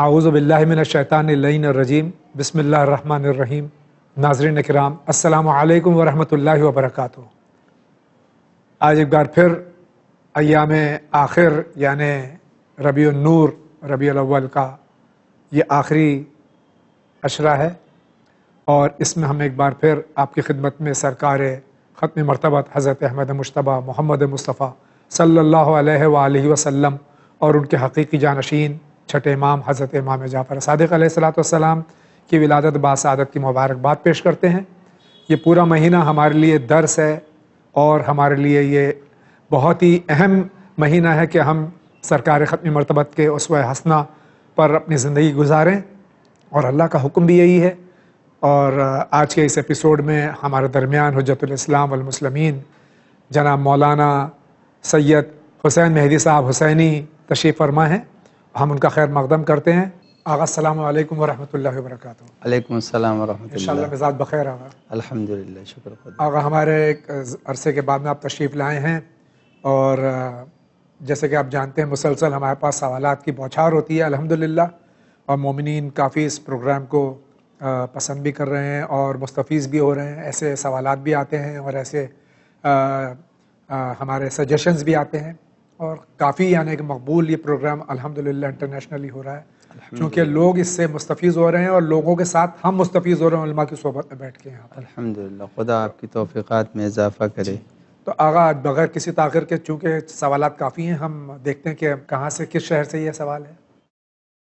اعوذ باللہ من الشیطان اللعین الرجیم بسم اللہ الرحمن الرحیم۔ ناظرین اکرام، السلام علیکم ورحمۃ اللہ وبرکاتہ۔ آج ایک بار پھر ایام آخر یعنی ربیع النور ربیع الاول کا یہ آخری عشرہ ہے، اور اس میں ہم ایک بار پھر آپ کی خدمت میں سرکار ختم مرتبت حضرت احمد مجتبیٰ محمد مصطفیٰ صلی اللہ علیہ وآلہ وسلم اور ان کے حقیقی جانشین چھٹے امام حضرت امام جعفر صادق علیہ الصلوۃ والسلام کی ولادت باسعادت کی مبارکباد پیش کرتے ہیں۔ یہ پورا مہینہ ہمارے لیے درس ہے اور ہمارے لیے یہ بہت ہی اہم مہینہ ہے کہ ہم سرکار ختم مرتبت کے اسوہ حسنہ پر اپنی زندگی گزاریں، اور اللہ کا حکم بھی یہی ہے۔ اور آج کے اس ایپیسوڈ میں ہمارے درمیان حجت الاسلام والمسلمین جناب مولانا سید حسین مہدی صاحب حسینی تشریف فرما ہیں، ہم ان کا خیر مقدم کرتے ہیں۔ آغا السلام علیکم ورحمۃ اللہ وبرکاتہ۔ علیکم السلام ورحمۃ اللہ۔ انشاءاللہ مزاج بخیر آغا۔ الحمدللہ، شکر خدا۔ آغا ہمارے ایک عرصے کے بعد میں آپ تشریف لائے ہیں، اور جیسے کہ آپ جانتے ہیں مسلسل ہمارے پاس سوالات کی بوچھار ہوتی ہے الحمدللہ، اور مومنین کافی اس پروگرام کو پسند بھی کر رہے ہیں اور مستفیض بھی ہو رہے ہیں۔ ایسے سوالات بھی آتے ہیں اور ایسے ہمارے سجیشنز بھی آتے ہیں، اور کافی یعنی کہ مقبول یہ پروگرام الحمدللہ انٹرنیشنلی ہو رہا ہے، کیونکہ لوگ اس سے مستفیض ہو رہے ہیں اور لوگوں کے ساتھ ہم مستفیض ہو رہے ہیں علماء کی صحبت میں بیٹھ کے یہاں پر۔ الحمدللہ، خدا آپ کی توفیقات میں اضافہ کرے۔ تو آغا بغیر کسی تاخیر کے، چونکہ سوالات کافی ہیں، ہم دیکھتے ہیں کہ کہاں سے کس شہر سے یہ سوال ہے۔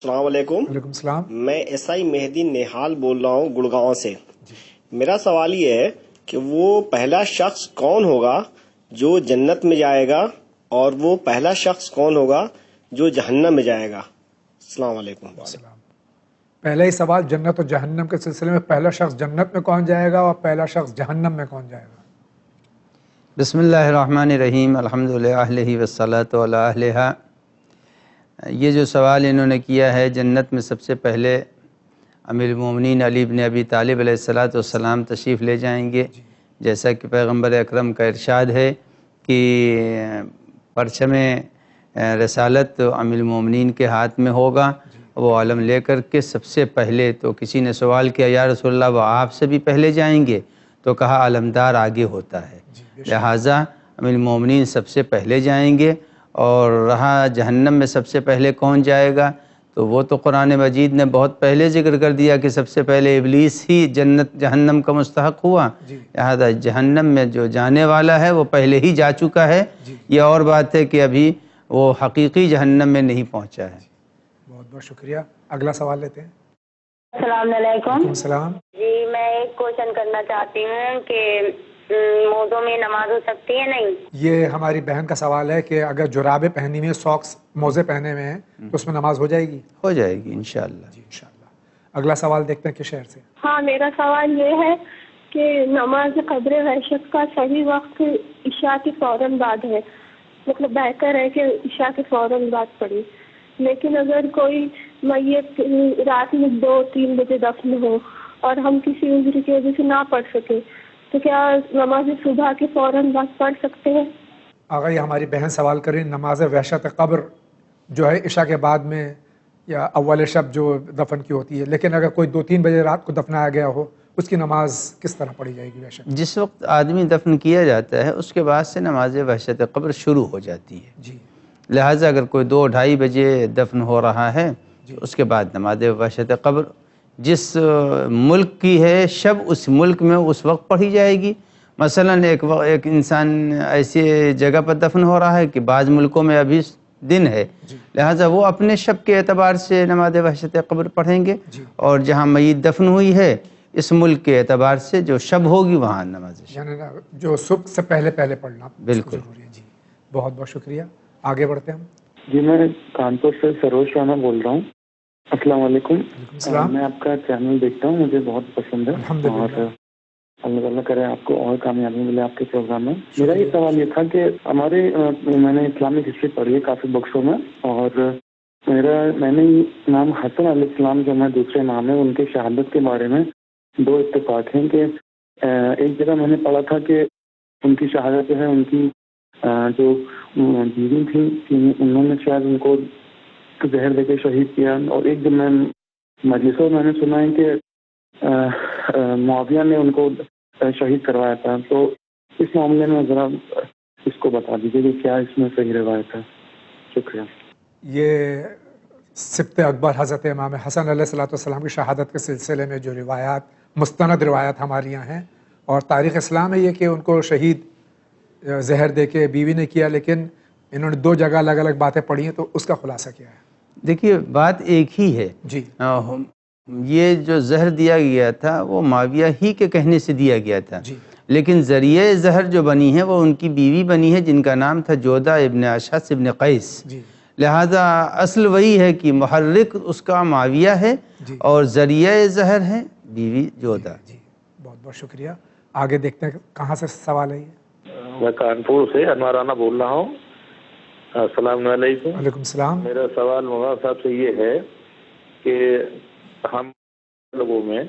السلام علیکم۔ وعلیکم السلام۔ میں ایس آئی مہدی نہال بول رہا ہوں گڑگاؤں سے۔ میرا سوال یہ ہے کہ وہ پہلا شخص کون ہوگا جو جنت میں جائے گا، اور وہ پہلا شخص کون ہوگا جو جہنم میں جائے گا؟ السلام علیکم۔ پہلا ہی سوال جنت و جہنم کے سلسلے میں، پہلا شخص جنت میں کون جائے گا اور پہلا شخص جہنم میں کون جائے گا؟ بسم اللہ الرحمن الرحیم، الحمدللہ اہلہ والصلاۃ علی اہلہا۔ یہ جو سوال انہوں نے کیا ہے، جنت میں سب سے پہلے امیر المومنین علی بن ابی طالب علیہ الصلاۃ والسلام تشریف لے جائیں گے، جیسا کہ پیغمبر اکرم کا ارشاد ہے کہ پرچم رسالت امیر المومنین کے ہاتھ میں ہوگا، وہ علم لے کر کے سب سے پہلے۔ تو کسی نے سوال کیا یا رسول اللہ وہ آپ سے بھی پہلے جائیں گے؟ تو کہا علمدار آگے ہوتا ہے، لہٰذا امیر المومنین سب سے پہلے جائیں گے۔ اور رہا جہنم میں سب سے پہلے کون جائے گا، تو وہ تو قرآن مجید نے بہت پہلے ذکر کر دیا کہ سب سے پہلے ابلیس ہی جہنم کا مستحق ہوا، لہذا جہنم میں جو جانے والا ہے وہ پہلے ہی جا چکا ہے۔ یہ اور بات ہے کہ ابھی وہ حقیقی جہنم میں نہیں پہنچا ہے۔ بہت بہت شکریہ۔ اگلا سوال لیتے ہیں۔ السلام علیکم۔ وعلیکم السلام۔ جی، میں ایک کوشچن کرنا چاہتی ہوں کہ موضوع میں نماز ہو سکتی ہے نہیں؟ یہ ہماری بہن کا سوال ہے کہ اگر جرابیں پہنی ہوئی ہیں، ساکس موزے پہنے ہوئے ہیں، تو اس میں نماز ہو جائے گی؟ ہو جائے گی انشاءاللہ۔ جی انشاءاللہ۔ اگلا سوال دیکھتے ہیں کس شہر سے۔ ہاں، میرا سوال یہ ہے کہ نماز قدر وحشت کا صحیح وقت عشاء کے فوراً بعد ہے، مطلب بہتر ہے کہ عشاء کے فوراً بعد پڑھی، لیکن اگر کوئی میت رات میں 2-3 بجے دفن ہو اور ہم کسی عذر کی وجہ سے نہ پڑھ سکے، تو کیا نماز صبح کے فوراً بعد پڑھ سکتے ہیں؟ آگا یہ ہماری بہن سوال کریں، نماز وحشت قبر جو ہے عشاء کے بعد میں یا اول شب جو دفن کی ہوتی ہے، لیکن اگر کوئی 2-3 بجے رات کو دفنایا گیا ہو، اس کی نماز کس طرح پڑھی جائے گی؟ وحشت جس وقت آدمی دفن کیا جاتا ہے اس کے بعد سے نماز وحشت قبر شروع ہو جاتی ہے، جی، لہٰذا اگر کوئی 2-2:30 بجے دفن ہو رہا ہے تو اس کے بعد نماز وحشت قبر جس ملک کی ہے شب، اس ملک میں اس وقت پڑھی جائے گی۔ مثلاً ایک انسان ایسی جگہ پر دفن ہو رہا ہے کہ بعض ملکوں میں ابھی دن ہے، لہٰذا وہ اپنے شب کے اعتبار سے نماز وحشت قبر پڑھیں گے، اور جہاں میت دفن ہوئی ہے اس ملک کے اعتبار سے جو شب ہوگی وہاں نماز یعنی جو صبح سے پہلے پڑھنا بالکل ضروری ہے۔ جی بہت بہت شکریہ۔ آگے بڑھتے ہیں ہم۔ جی، میں کانپور سے سروج رانا بول رہا ہوں۔ السلام علیکم۔ السلام۔ میں آپ کا چینل دیکھتا ہوں، مجھے بہت پسند ہے، اور اللہ تعالیٰ کرے آپ کو اور کامیابی ملے آپ کے پروگرام میں۔ میرا یہ سوال یہ تھا کہ ہمارے میں نے اسلامک ہسٹری پڑھی ہے کافی بکسوں میں، اور میں نے امام حسن علیہ السلام جو میں دوسرے امام ہیں ان کے شہادت کے بارے میں 2 اتفاق ہیں کہ ایک جگہ میں نے پڑھا تھا کہ ان کی شہادت جو ہے ان کی جو بیوی تھی انہوں نے شاید ان کو زہر دے کے شہید کیا. اور ایک دن میں مجلسوں میں نے سنا ہے کہ معاویہ نے ان کو شہید کروایا تھا. تو اس معاملے میں ذرا اس کو بتا دیجیے کہ کیا اس میں صحیح روایت ہے. شکریہ. یہ سبت اکبر حضرت امام حسن علیہ الصلوۃ والسلام کی شہادت کے سلسلے میں جو روایات مستند روایات ہمارے یہاں ہیں، اور تاریخ اسلام ہے یہ کہ ان کو شہید زہر دے کے بیوی نے کیا، لیکن انہوں نے 2 جگہ الگ الگ باتیں پڑھی ہیں. تو اس کا خلاصہ کیا ہے؟ دیکھیے بات ایک ہی ہے. جی. یہ جو زہر دیا گیا تھا وہ معاویہ ہی کے کہنے سے دیا گیا تھا. جی. لیکن ذریعہ زہر جو بنی ہے وہ ان کی بیوی بنی ہے جن کا نام تھا جودہ ابن اشعث ابن قیس. جی. لہذا اصل وہی ہے کہ محرک اس کا معاویہ ہے جی. اور ذریعہ زہر ہے بیوی جودہ. جی بہت بہت شکریہ. آگے دیکھتے ہیں کہاں سے سوال ہے یہ. میں کانپور سے انوار رانا بول رہا ہوں. السلام علیکم. وعلیکم السلام. میرا سوال مولانا صاحب سے یہ ہے کہ ہم لوگوں میں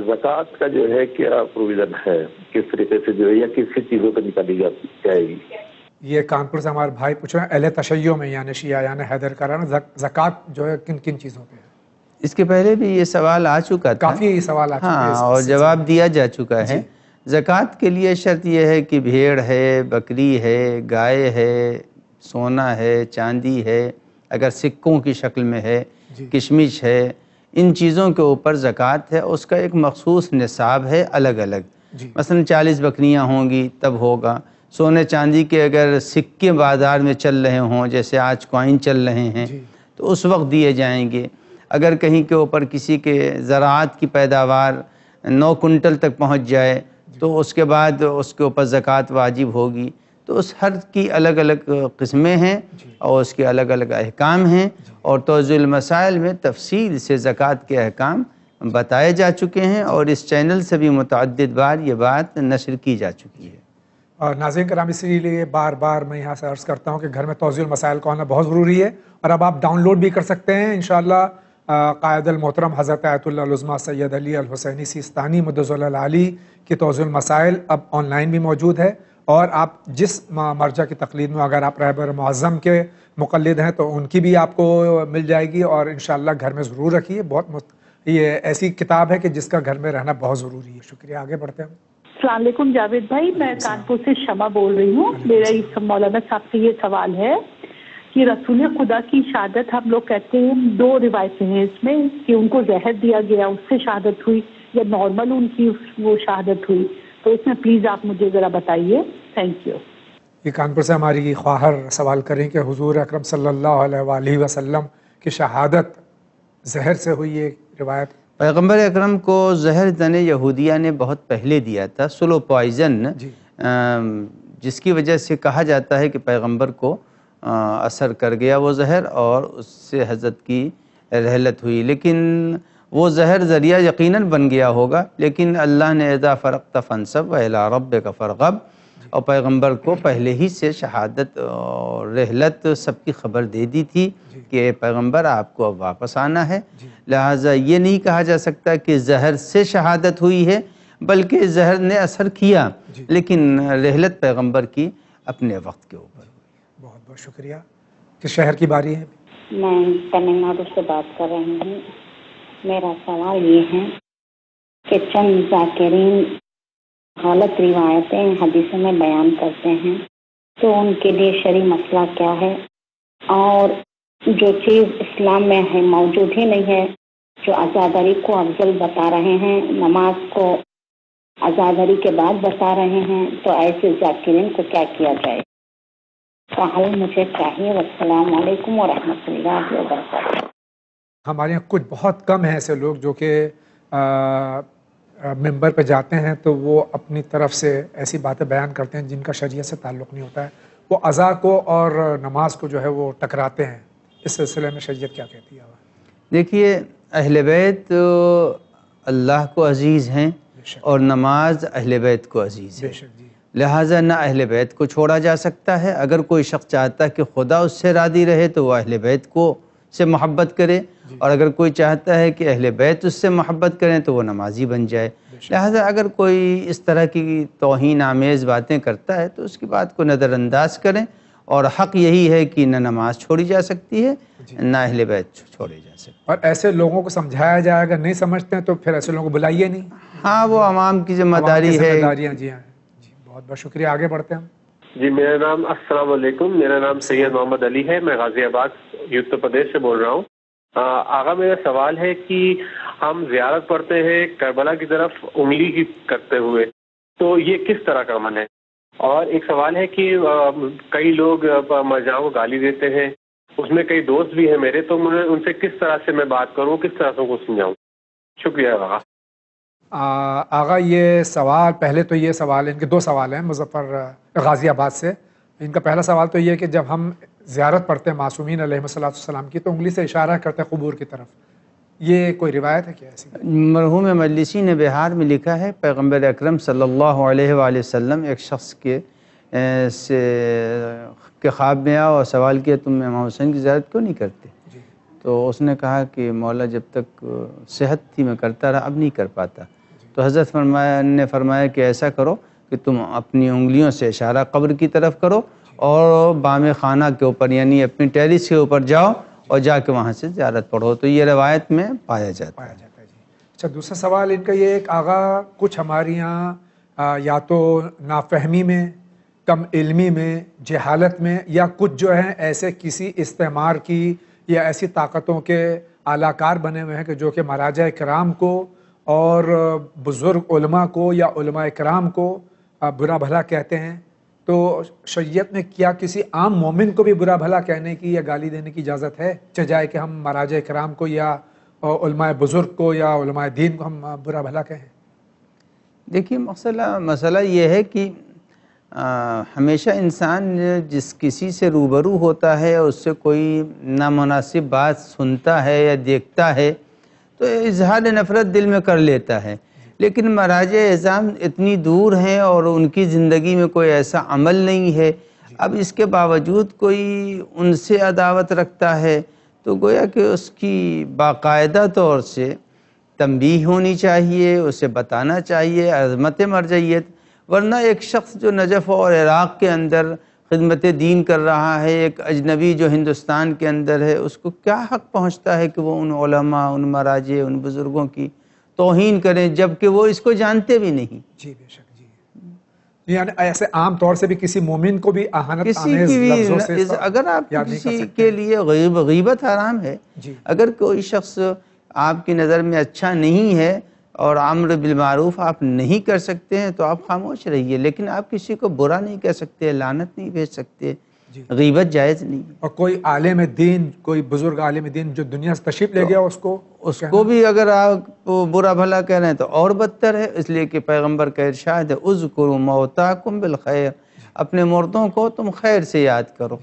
زکوٰۃ کا جو ہے کیا پروویژن ہے، کس طریقے سے جو ہے یا کس چیزوں پہ نکالی جائے گی؟ یہ کانپور سے ہمارے بھائی پوچھ رہے ہیں اہل تشیع میں یعنی شیعہ یعنی حیدر کران زکوٰۃ جو ہے کن کن چیزوں پہ ہے؟ اس کے پہلے بھی یہ سوال آ چکا تھا، کافی سوال آ چکے ہیں اور جواب دیا جا چکا ہے. زکوٰۃ کے لیے شرط یہ ہے کہ بھیڑ ہے، بکری ہے، گائے ہے، سونا ہے، چاندی ہے، اگر سکوں کی شکل میں ہے، کشمش ہے، ان چیزوں کے اوپر زکوٰۃ ہے. اس کا ایک مخصوص نصاب ہے الگ الگ. مثلا 40 بکریاں ہوں گی تب ہوگا. سونے چاندی کے اگر سکے بازار میں چل رہے ہوں جیسے آج کوائن چل رہے ہیں تو اس وقت دیے جائیں گے. اگر کہیں کے اوپر کسی کے زراعت کی پیداوار 9 کنٹل تک پہنچ جائے تو اس کے بعد اس کے اوپر زکوٰۃ واجب ہوگی. تو اس ہر کی الگ الگ قسمیں ہیں اور اس کے الگ الگ احکام ہیں، اور توضیح المسائل میں تفصیل سے زکوٰۃ کے احکام بتائے جا چکے ہیں، اور اس چینل سے بھی متعدد بار یہ بات نشر کی جا چکی ہے. اور ناظرین کرام اسی لیے بار بار میں یہاں سے عرض کرتا ہوں کہ گھر میں توضیح المسائل کا ہونا بہت ضروری ہے، اور اب آپ ڈاؤن لوڈ بھی کر سکتے ہیں انشاءاللہ. قائد المحترم حضرت آیت اللہ العظمیٰ سید علی الحسینی سیستانی مدظ العلی کی توضیح المسائل اب آن لائن بھی موجود ہے، اور آپ جس مرجع کی تقلید میں اگر آپ رہبر معظم کے مقلد ہیں تو ان کی بھی آپ کو مل جائے گی، اور انشاءاللہ گھر میں ضرور رکھیے. یہ ایسی کتاب ہے کہ جس کا گھر میں رہنا بہت ضروری ہے. شکریہ. آگے بڑھتے ہیں. السلام علیکم جاوید بھائی، میں کانپور سے شمع بول رہی ہوں. میرا اس مولانا صاحب سے یہ سوال ہے کہ رسول خدا کی شہادت ہم لوگ کہتے ہیں 2 روایتیں ہیں اس میں کہ ان کو زہر دیا گیا اس سے شہادت ہوئی یا نارمل ان کی وہ شہادت ہوئی. تو اس میں پلیز آپ مجھے ذرا بتائیے. Thank you. یہ کانپور سے ہماری خواہر سوال کریں کہ حضور اکرم صلی اللہ علیہ وآلہ وسلم کی شہادت زہر سے ہوئی. یہ روایت پیغمبر اکرم کو زہر دن یہودیہ نے بہت پہلے دیا تھا، سلو پوائزن، جس کی وجہ سے کہا جاتا ہے کہ پیغمبر کو اثر کر گیا وہ زہر اور اس سے حضرت کی رحلت ہوئی. لیکن وہ زہر ذریعہ یقیناً بن گیا ہوگا، لیکن اللہ نے اذا فرغت فانصب وإلی ربک فارغب، اور پیغمبر کو پہلے ہی سے شہادت اور رحلت سب کی خبر دے دی تھی کہ اے پیغمبر آپ کو اب واپس آنا ہے. لہٰذا یہ نہیں کہا جا سکتا کہ زہر سے شہادت ہوئی ہے، بلکہ زہر نے اثر کیا لیکن رحلت پیغمبر کی اپنے وقت کے اوپر. بہت بہت شکریہ. کس شہر کی باری ہے؟ میں تمل ناڈو سے بات کر رہی ہوں. میرا سوال یہ ہے کہ چند ذاکرین غلط روایتیں حدیثوں میں بیان کرتے ہیں تو ان کے لیے شرعی مسئلہ کیا ہے، اور جو چیز اسلام میں ہے موجود ہی نہیں ہے، جو عزاداری کو افضل بتا رہے ہیں، نماز کو عزاداری کے بعد بتا رہے ہیں، تو ایسے ذاکرین کو کیا کیا جائے؟ کا حل مجھے چاہیے. والسلام علیکم ورحمۃ اللہ وبرکاتہ. ہمارے یہاں کچھ بہت کم ہیں ایسے لوگ جو کہ ممبر پہ جاتے ہیں تو وہ اپنی طرف سے ایسی باتیں بیان کرتے ہیں جن کا شریعت سے تعلق نہیں ہوتا ہے. وہ اذان کو اور نماز کو جو ہے وہ ٹکراتے ہیں. اس سلسلے میں شریعت کیا کہتی ہے؟ دیکھیے اہل بیت اللہ کو عزیز ہیں اور نماز اہل بیت کو عزیز ہے، لہٰذا نہ اہل بیت کو چھوڑا جا سکتا ہے. اگر کوئی شخص چاہتا ہے کہ خدا اس سے راضی رہے تو وہ اہل بیت کو سے محبت کرے، اور اگر کوئی چاہتا ہے کہ اہل بیت اس سے محبت کریں تو وہ نمازی بن جائے. لہٰذا اگر کوئی اس طرح کی توہین آمیز باتیں کرتا ہے تو اس کی بات کو نظر انداز کریں اور حق یہی ہے کہ نہ نماز چھوڑی جا سکتی ہے نہ اہل بیت چھوڑے جا سکتے. اور ایسے لوگوں کو سمجھایا جائے، اگر نہیں سمجھتے ہیں تو پھر ایسے لوگوں کو بلائیے نہیں. ہاں وہ عوام کی ذمہ داری ہے. جی ہاں جی، بہت بہت شکریہ. آگے بڑھتے ہیں. جی میرا نام، السلام علیکم، میرا نام سید محمد علی ہے، میں غازی آباد اتر پردیش سے بول رہا ہوں. آغا میرا سوال ہے کہ ہم زیارت پڑھتے ہیں کربلا کی طرف انگلی کی کرتے ہوئے، تو یہ کس طرح کا عمل ہے؟ اور ایک سوال ہے کہ کئی لوگ مرجعوں کو گالی دیتے ہیں، اس میں کئی دوست بھی ہیں میرے، تو میں ان سے کس طرح سے میں بات کروں، کس طرح سے ان کو سمجھاؤں؟ شکریہ آغا. آغا یہ سوال، پہلے تو یہ سوال، ان کے دو سوال ہیں مظفر غازی آباد سے. ان کا پہلا سوال تو یہ کہ جب ہم زیارت پڑھتے ہیں معصومین علیہ السلام کی تو انگلی سے اشارہ کرتے ہیں قبور کی طرف، یہ کوئی روایت ہے کیا ایسی؟ مرحوم مجلسی نے بہار میں لکھا ہے پیغمبر اکرم صلی اللہ علیہ وآلہ وسلم ایک شخص کے خواب میں آیا اور سوال کیا تم امام حسین کی زیارت کیوں نہیں کرتے؟ تو اس نے کہا کہ مولا جب تک صحت تھی میں کرتا رہا، اب نہیں کر پاتا. تو حضرت نے فرمایا کہ ایسا کرو کہ تم اپنی انگلیوں سے اشارہ قبر کی طرف کرو اور بام خانہ کے اوپر یعنی اپنی ٹیرس کے اوپر جاؤ اور جا کے وہاں سے زیارت پڑھو. تو یہ روایت میں پایا جاتا ہے. اچھا، دوسرا سوال ان کا یہ ایک آغا، کچھ ہمارے یہاں یا تو نافہمی میں، کم علمی میں، جہالت میں، یا کچھ جو ہیں ایسے کسی استعمار کی یا ایسی طاقتوں کے اعلی کار بنے ہوئے ہیں کہ جو کہ مراجع کرام کو اور بزرگ علماء کو یا علماء کرام کو برا بھلا کہتے ہیں. تو شریعت میں کیا کسی عام مومن کو بھی برا بھلا کہنے کی یا گالی دینے کی اجازت ہے؟ چاہے کہ ہم مراجع کرام کو یا علماء بزرگ کو یا علماء دین کو ہم برا بھلا کہیں؟ دیکھیے مسئلہ یہ ہے کہ ہمیشہ انسان جس کسی سے روبرو ہوتا ہے اس سے کوئی نامناسب بات سنتا ہے یا دیکھتا ہے تو اظہار نفرت دل میں کر لیتا ہے. لیکن مراجع اعظام اتنی دور ہیں اور ان کی زندگی میں کوئی ایسا عمل نہیں ہے، اب اس کے باوجود کوئی ان سے عداوت رکھتا ہے تو گویا کہ اس کی باقاعدہ طور سے تنبیہ ہونی چاہیے، اسے بتانا چاہیے عظمت مرجعیت. ورنہ ایک شخص جو نجف اور عراق کے اندر خدمت دین کر رہا ہے، ایک اجنبی جو ہندوستان کے اندر ہے، اس کو کیا حق پہنچتا ہے کہ وہ ان علماء، ان مراجع، ان بزرگوں کی توہین کریں جبکہ وہ اس کو جانتے بھی نہیں؟ جی بے شک. جی یعنی ایسے عام طور سے بھی کسی مومن کو بھی اہانت آمیز لفظوں سے اگر آپ کسی کے لیے غیبت حرام ہے، اگر کوئی شخص آپ کی نظر میں اچھا نہیں ہے اور امر بالمعروف آپ نہیں کر سکتے ہیں تو آپ خاموش رہیے، لیکن آپ کسی کو برا نہیں کہہ سکتے، لعنت نہیں بھیج سکتے، غیبت جائز نہیں. اور کوئی عالم دین، کوئی بزرگ عالم دین جو دنیا سے تشریف لے گیا، اس کو بھی اگر آپ برا بھلا کہہ رہے ہیں تو اور بدتر ہے، اس لیے کہ پیغمبر کا ارشاد ہے اذکروا موتاکم بالخیر، اپنے مردوں کو تم خیر سے یاد کرو.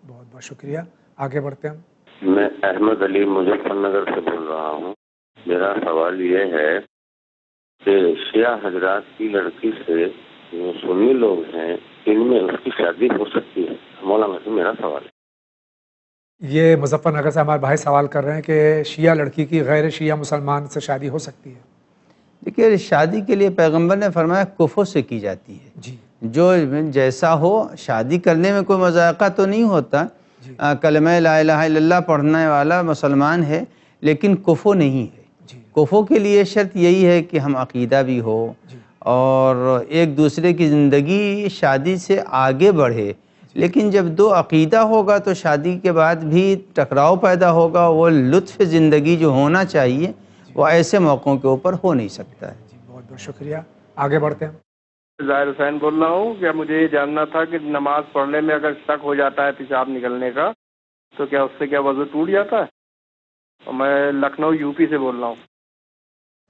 بہت بہت شکریہ. آگے بڑھتے ہیں. میں احمد علی مظفر نگر سے بول رہا ہوں. میرا سوال یہ ہے کہ شیعہ حضرات کی لڑکی سے جو سنی لوگ ہیں ان میں اس کی شادی ہو سکتی ہے؟ مولانا سے میرا سوال ہے. یہ مظفر نگر سے ہمارے بھائی سوال کر رہے ہیں کہ شیعہ لڑکی کی غیر شیعہ مسلمان سے شادی ہو سکتی ہے؟ دیکھیے شادی کے لیے پیغمبر نے فرمایا کفو سے کی جاتی ہے. جی جو جیسا ہو، شادی کرنے میں کوئی مذائقہ تو نہیں ہوتا. کلمہ لا الہ الا اللہ پڑھنے والا مسلمان ہے لیکن کفو نہیں ہے. کفو کے لیے شرط یہی ہے کہ ہم عقیدہ بھی ہو اور ایک دوسرے کی زندگی شادی سے آگے بڑھے. لیکن جب دو عقیدہ ہوگا تو شادی کے بعد بھی ٹکراؤ پیدا ہوگا. وہ لطف زندگی جو ہونا چاہیے وہ ایسے موقعوں کے اوپر ہو نہیں سکتا ہے. بہت بہت شکریہ. آگے بڑھتے ہیں. ظاہر حسین بول رہا ہوں. کیا مجھے یہ جاننا تھا کہ نماز پڑھنے میں اگر شک ہو جاتا ہے پیشاب نکلنے کا تو کیا اس سے کیا وضو ٹوٹ جاتا ہے؟ اور میں لکھنؤ یو پی سے بول رہا ہوں.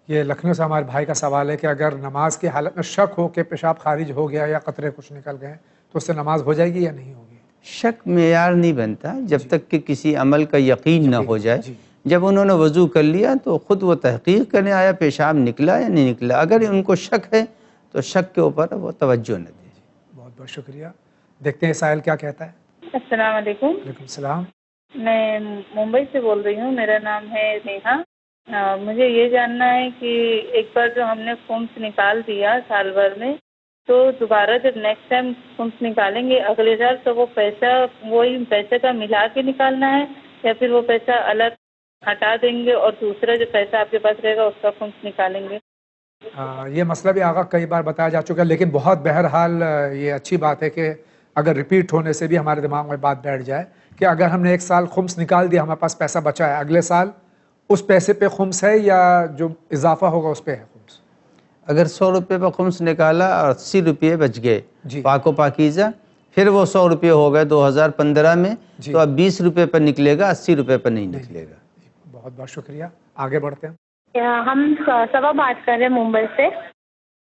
یہ لکھنؤ سے ہمارے بھائی کا سوال ہے کہ اگر نماز کی حالت میں شک ہو کہ پیشاب خارج ہو گیا یا قطرے کچھ نکل گئے تو اس سے نماز ہو جائے گی یا نہیں ہوگی؟ شک معیار نہیں بنتا جب تک کہ کسی عمل کا یقین نہ ہو جائے. جب انہوں نے وضو کر لیا تو خود وہ تحقیق کرنے آیا پیشاب نکلا یا نہیں نکلا. اگر ان کو شک ہے تو شک کے اوپر وہ توجہ نہ دیں. بہت بہت شکریہ. دیکھتے ہیں سائل کیا کہتا ہے. السلام علیکم. وعلیکم السلام. میں ممبئی سے بول رہی ہوں. میرا نام ہے نیہا. مجھے یہ جاننا ہے کہ ایک بار جو ہم نے خون سے نکال دیا سال بھر میں تو دوبارہ جب نیکسٹ ٹائم خمس نکالیں گے اگلے سال تو وہ پیسہ وہی پیسے کا ملا کے نکالنا ہے یا پھر وہ پیسہ الگ ہٹا دیں گے اور دوسرا جو پیسہ آپ کے پاس رہے گا اس کا خمس نکالیں گے؟ یہ مسئلہ بھی آقا کئی بار بتایا جا چکا ہے، لیکن بہت بہرحال یہ اچھی بات ہے کہ اگر ریپیٹ ہونے سے بھی ہمارے دماغ میں بات بیٹھ جائے کہ اگر ہم نے ایک سال خمس نکال دیا، ہمارے پاس پیسہ بچا ہے، اگلے سال اس پیسے پہ خمس ہے یا جو اضافہ ہوگا اس پہ ہے خمس؟ اگر 100 روپے پر خمس نکالا اور 80 روپے بچ گئے پاک و پاکیزہ، پھر وہ 100 روپے ہو گئے 2015 میں، تو اب 20 روپے پر نکلے گا، 80 روپے پر نہیں نکلے گا۔ بہت بہت شکریہ، آگے بڑھتے ہیں۔ ہم صبا بات کر رہے ہیں ممبئی سے۔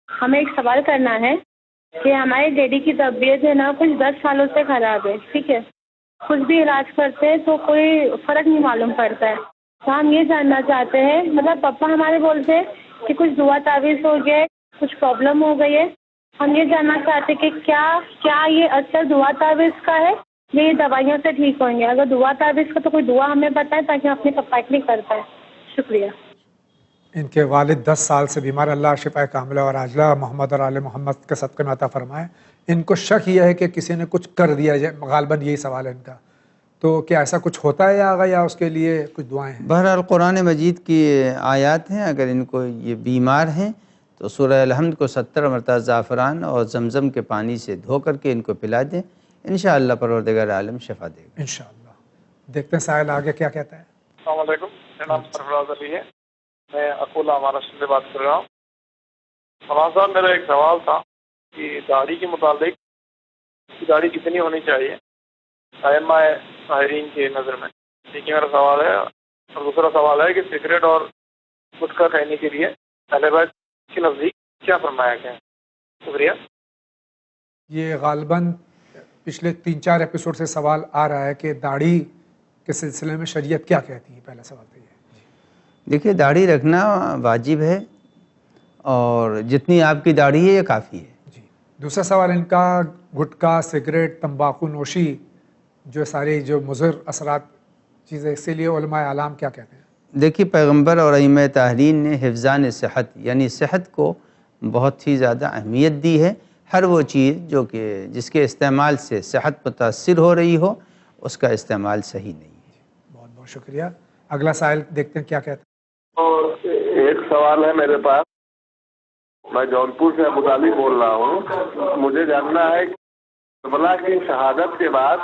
ہمیں ایک سوال کرنا ہے کہ ہمارے ڈیڈی کی طبیعت ہے نا کچھ 10 سالوں سے خراب ہے، ٹھیک ہے، کچھ بھی علاج کرتے ہیں تو کوئی فرق نہیں معلوم پڑتا ہے، تو ہم یہ جاننا چاہتے ہیں، مطلب پپا ہمارے بولتے ہیں کہ کچھ دعا تعویذ ہو گیا ہے، کچھ پرابلم ہو گئی ہے، ہم یہ جاننا چاہتے ہیں کہ کیا یہ اثر دعا تعویذ کا ہے یا یہ دوائیوں سے ٹھیک ہوں گے؟ اگر دعا تعویذ کا تو کوئی دعا ہمیں بتائے تاکہ ہم اپنے پپا کے لیے کر پائیں۔ شکریہ۔ ان کے والد 10 سال سے بیمار، اللہ شفا کاملہ اور عاجلہ محمد اور آل محمد کے صدقے میں عطا فرمائے۔ ان کو شک یہ ہے کہ کسی نے کچھ کر دیا ہے، غالباً یہی سوال ہے ان کا، تو کیا ایسا کچھ ہوتا ہے یا آگا یا اس کے لیے کچھ دعائیں ہیں؟ بہرحال قرآن مجید کی آیات ہیں، اگر ان کو یہ بیمار ہیں تو سورہ الحمد کو 70 مرتبہ زعفران اور زمزم کے پانی سے دھو کر کے ان کو پلا دیں، انشاءاللہ پروردگار عالم شفا دے گا انشاءاللہ۔ دیکھتے ہیں سائل آگے کیا کہتا ہے۔ السلام علیکم، میرا نام سرفراز علی ہے، میں اکولا مہاراشٹر سے بات کر رہا ہوں۔ مولانا صاحب، میرا ایک سوال تھا کہ داڑھی کے متعلق، داڑھی کتنی ہونی چاہیے ائمہ طاہرین کی نظر میں؟ ٹھیک ہے، میرا سوال ہے۔ اور دوسرا سوال ہے کہ سگریٹ اور گٹکا کھانے کے لیے اہل بیت کے نزدیک کیا فرمایا گیا ہے؟ شکریہ۔ یہ غالباً پچھلے 3-4 ایپیسوڈ سے سوال آ رہا ہے کہ داڑھی کے سلسلے میں شریعت کیا کہتی ہے، پہلا سوال تو یہ ہے۔ دیکھیے، داڑھی رکھنا واجب ہے اور جتنی آپ کی داڑھی ہے یہ کافی ہے۔ جی، دوسرا سوال ان کا، گٹکا، سگریٹ، تمباکو نوشی، جو ساری جو مضر اثرات چیزیں، اس کے لیے علماء اعلام کیا کہتے ہیں؟ دیکھیے، پیغمبر اور ائمہ طاہرین نے حفظان صحت یعنی صحت کو بہت ہی زیادہ اہمیت دی ہے۔ ہر وہ چیز جو کہ جس کے استعمال سے صحت متاثر ہو رہی ہو، اس کا استعمال صحیح نہیں ہے۔ بہت بہت شکریہ۔ اگلا سائل دیکھتے ہیں کیا کہتا ہے۔ ایک سوال ہے میرے پاس، میں جونپور سے ابو طالب بول رہا ہوں۔ مجھے جاننا ہے کہ کربلا کی شہادت کے بعد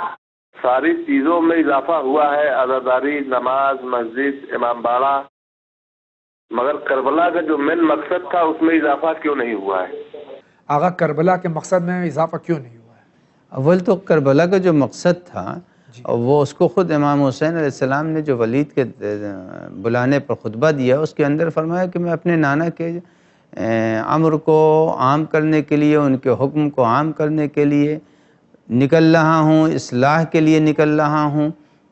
ساری چیزوں میں اضافہ ہوا ہے، عزاداری، نماز، مسجد، امام باڑہ، مگر کربلا کا جو مین مقصد تھا اس میں اضافہ کیوں نہیں ہوا ہے؟ آغا کربلا کے مقصد میں اضافہ کیوں نہیں ہوا ہے؟ اول تو کربلا کا جو مقصد تھا وہ اس کو خود امام حسین علیہ السلام نے جو ولید کے بلانے پر خطبہ دیا، اس کے اندر فرمایا کہ میں اپنے نانا کے امر کو عام کرنے کے لیے، ان کے حکم کو عام کرنے کے لیے نکل رہا ہوں، اصلاح کے لیے نکل رہا ہوں۔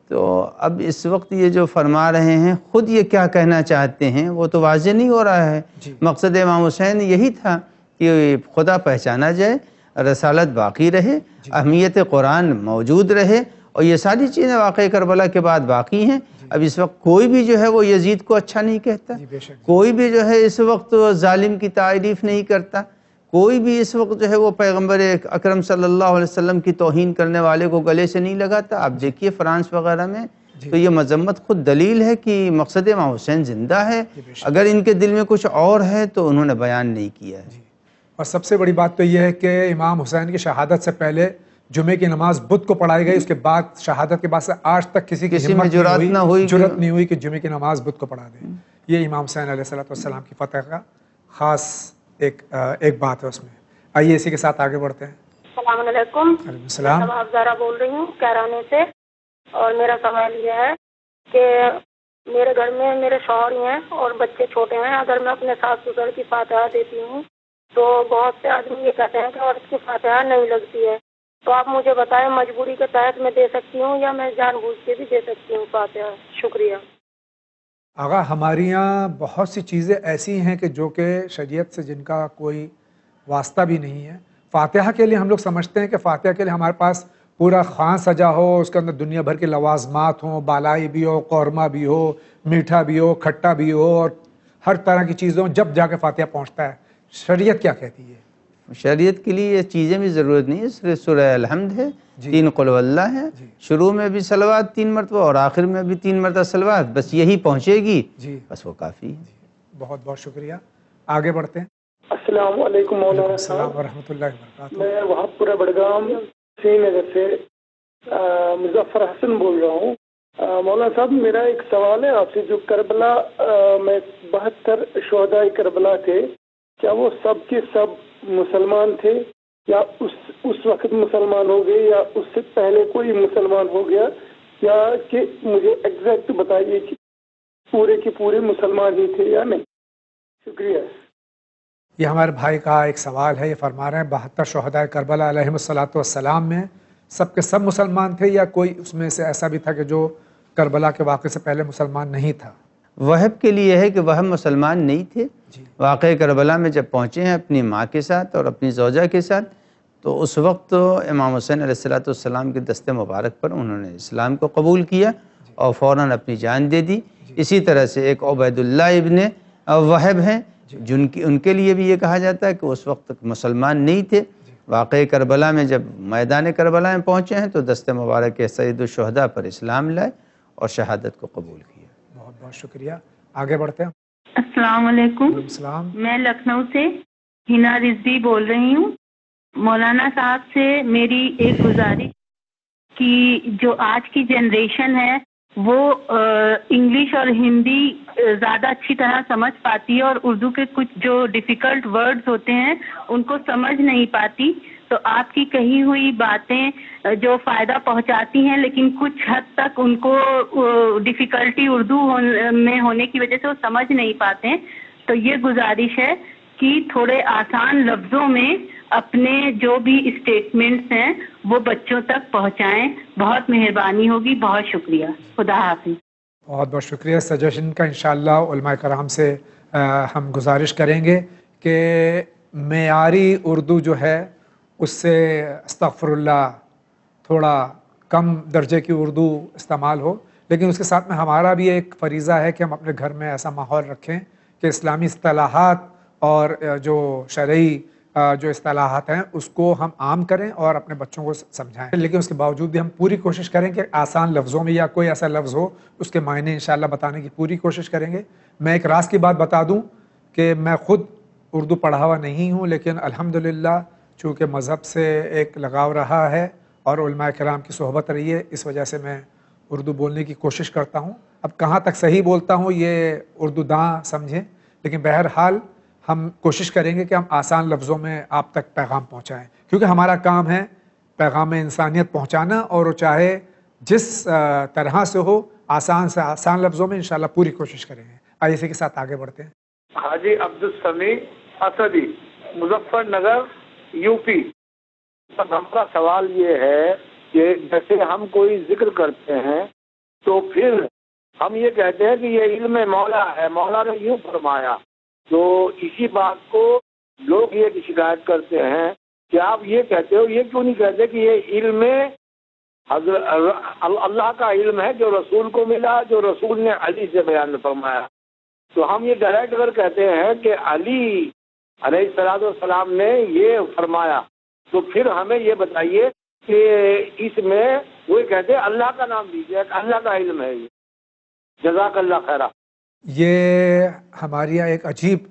تو اب اس وقت یہ جو فرما رہے ہیں، خود یہ کیا کہنا چاہتے ہیں وہ تو واضح نہیں ہو رہا ہے۔ مقصد امام حسین یہی تھا کہ خدا پہچانا جائے، رسالت باقی رہے، اہمیت قرآن موجود رہے، اور یہ ساری چیزیں واقعہ کربلا کے بعد باقی ہیں۔ اب اس وقت کوئی بھی جو ہے وہ یزید کو اچھا نہیں کہتا، کوئی بھی جو ہے اس وقت ظالم کی تعریف نہیں کرتا، کوئی بھی اس وقت جو ہے وہ پیغمبر اکرم صلی اللہ علیہ وسلم کی توہین کرنے والے کو گلے سے نہیں لگاتا۔ آپ دیکھیے فرانس وغیرہ میں تو یہ مذمت خود دلیل ہے کہ مقصد امام حسین زندہ ہے۔ اگر ان کے دل میں کچھ اور ہے تو انہوں نے بیان نہیں کیا ہے۔ اور سب سے بڑی بات تو یہ ہے کہ امام حسین کی شہادت سے پہلے جمعے کی نماز بدھ کو پڑھائی گئی، اس کے بعد شہادت کے بعد سے آج تک کسی کی ہمت جرات نہیں ہوئی کہ جمعے کی نماز بدھ کو پڑھا دیں۔ یہ امام حسین علیہ السلام کی فتح کا خاص ایک بات ہے اس میں۔ آئیے اسی کے ساتھ آگے بڑھتے ہیں۔ السلام علیکم۔ وعلیکم السلام۔ میں افزارہ بول رہی ہوں کیرانے سے، اور میرا سوال یہ ہے کہ میرے گھر میں میرے شوہر ہی ہیں اور بچے چھوٹے ہیں، اگر میں اپنے ساس سسر کی فاتحہ دیتی ہوں تو بہت سے آدمی یہ کہتے ہیں کہ عورت کی فاتحہ نہیں لگتی ہے، تو آپ مجھے بتائیں مجبوری کے تحت میں دے سکتی ہوں یا میں جان بوجھ کے بھی دے سکتی ہوں فاتحہ؟ شکریہ۔ آغا ہماری یہاں بہت سی چیزیں ایسی ہیں کہ جو کہ شریعت سے جن کا کوئی واسطہ بھی نہیں ہے۔ فاتحہ کے لیے ہم لوگ سمجھتے ہیں کہ فاتحہ کے لیے ہمارے پاس پورا خان سجا ہو، اس کے اندر دنیا بھر کے لوازمات ہوں، بالائی بھی ہو، قورمہ بھی ہو، میٹھا بھی ہو، کھٹا بھی ہو، اور ہر طرح کی چیزوں جب جا کے فاتحہ پہنچتا ہے۔ شریعت کیا کہتی ہے؟ شریعت کے لیے یہ چیزیں بھی ضرورت نہیں ہے، صرف سورہ الحمد ہے، 3 قل هو اللہ ہے، شروع میں بھی صلوات 3 مرتبہ اور آخر میں بھی 3 مرتبہ صلوات، بس یہی پہنچے گی بس وہ کافی ہے۔ بہت بہت شکریہ، آگے بڑھتے ہیں۔ السلام علیکم مولانا السلام ورحمۃ اللہ وبرکاتہ۔ میں وہاں پورہ بڑگام سری نگر سے مظفر حسن بول رہا ہوں۔ مولانا صاحب میرا ایک سوال ہے آپ سے، جو کربلا میں 72 شہداء کربلا تھے، کیا وہ سب کے سب مسلمان تھے یا اس وقت مسلمان ہو گئے یا اس سے پہلے کوئی مسلمان ہو گیا، یا کہ مجھے ایگزیکٹ بتائیے کہ پورے کے پورے مسلمان ہی تھے یا نہیں؟ شکریہ۔ یہ ہمارے بھائی کا ایک سوال ہے، یہ فرما رہے ہیں 72 شہداء کربلا علیہم الصلاۃ والسلام میں سب کے سب مسلمان تھے یا کوئی اس میں سے ایسا بھی تھا کہ جو کربلا کے واقعے سے پہلے مسلمان نہیں تھا؟ وہب کے لیے ہے کہ وہ مسلمان نہیں تھے، واقعہ کربلا میں جب پہنچے ہیں اپنی ماں کے ساتھ اور اپنی زوجہ کے ساتھ، تو اس وقت امام حسین علیہ السلام کے دست مبارک پر انہوں نے اسلام کو قبول کیا اور فوراً اپنی جان دے دی۔ اسی طرح سے ایک عبید اللہ ابن وہب ہیں، ان کے لیے بھی یہ کہا جاتا ہے کہ اس وقت تک مسلمان نہیں تھے، واقعہ کربلا میں جب میدان کربلا میں پہنچے ہیں تو دست مبارک کے سید الشہداء پر اسلام لائے اور شہادت کو قبول کیا۔ بہت بہت شکریہ، آگے بڑھتے ہیں۔ السلام علیکم، میں لکھنؤ سے ہنا رضوی بول رہی ہوں۔ مولانا صاحب سے میری ایک گزارش کہ جو آج کی جنریشن ہے وہ انگلش اور ہندی زیادہ اچھی طرح سمجھ پاتی ہے اور اردو کے کچھ جو ڈیفیکلٹ ورڈز ہوتے ہیں ان کو سمجھ نہیں پاتی، تو آپ کی کہی ہوئی باتیں جو فائدہ پہنچاتی ہیں لیکن کچھ حد تک ان کو ڈیفیکلٹی اردو میں ہونے کی وجہ سے وہ سمجھ نہیں پاتے ہیں، تو یہ گزارش ہے کہ تھوڑے آسان لفظوں میں اپنے جو بھی اسٹیٹمنٹس ہیں وہ بچوں تک پہنچائیں، بہت مہربانی ہوگی۔ بہت شکریہ، خدا حافظ۔ بہت بہت شکریہ سجیشن کا۔ انشاءاللہ علماء کرام سے ہم گزارش کریں گے کہ معیاری اردو جو ہے اس سے استغفر اللہ تھوڑا کم درجے کی اردو استعمال ہو، لیکن اس کے ساتھ میں ہمارا بھی ایک فریضہ ہے کہ ہم اپنے گھر میں ایسا ماحول رکھیں کہ اسلامی اصطلاحات اور جو شرعی جو اصطلاحات ہیں اس کو ہم عام کریں اور اپنے بچوں کو سمجھائیں، لیکن اس کے باوجود بھی ہم پوری کوشش کریں کہ آسان لفظوں میں یا کوئی ایسا لفظ ہو اس کے معنی انشاءاللہ بتانے کی پوری کوشش کریں گے۔ میں ایک راز کی بات بتا دوں کہ میں خود اردو پڑھا ہوا نہیں ہوں، لیکن الحمدللہ چونکہ مذہب سے ایک لگاؤ رہا ہے اور علماء کرام کی صحبت رہی ہے، اس وجہ سے میں اردو بولنے کی کوشش کرتا ہوں۔ اب کہاں تک صحیح بولتا ہوں یہ اردو داں سمجھیں، لیکن بہرحال ہم کوشش کریں گے کہ ہم آسان لفظوں میں آپ تک پیغام پہنچائیں، کیونکہ ہمارا کام ہے پیغام انسانیت پہنچانا، اور وہ چاہے جس طرح سے ہو آسان سے آسان لفظوں میں انشاءاللہ پوری کوشش کریں گے۔ آئیے اسی کے ساتھ آگے بڑھتے ہیں۔ حاجی عبدالسمیع اسدی، مظفر نگر، یو پی۔ ہمارا سوال یہ ہے کہ جیسے ہم کوئی ذکر کرتے ہیں تو پھر ہم یہ کہتے ہیں کہ یہ علم مولا ہے، مولا نے یوں فرمایا، تو اسی بات کو لوگ یہ شکایت کرتے ہیں کہ آپ یہ کہتے ہو، یہ کیوں نہیں کہتے کہ یہ علم اللہ کا علم ہے جو رسول کو ملا، جو رسول نے علی سے بیان فرمایا۔ تو ہم یہ ڈائریکٹ اگر کہتے ہیں کہ علی علیہ السلام نے یہ فرمایا، تو پھر ہمیں یہ بتائیے کہ اس میں وہ کہتے ہیں اللہ کا نام دیجیے، اللہ کا علم ہے یہ۔ جزاک اللہ خیرہ۔ یہ ہماری ایک عجیب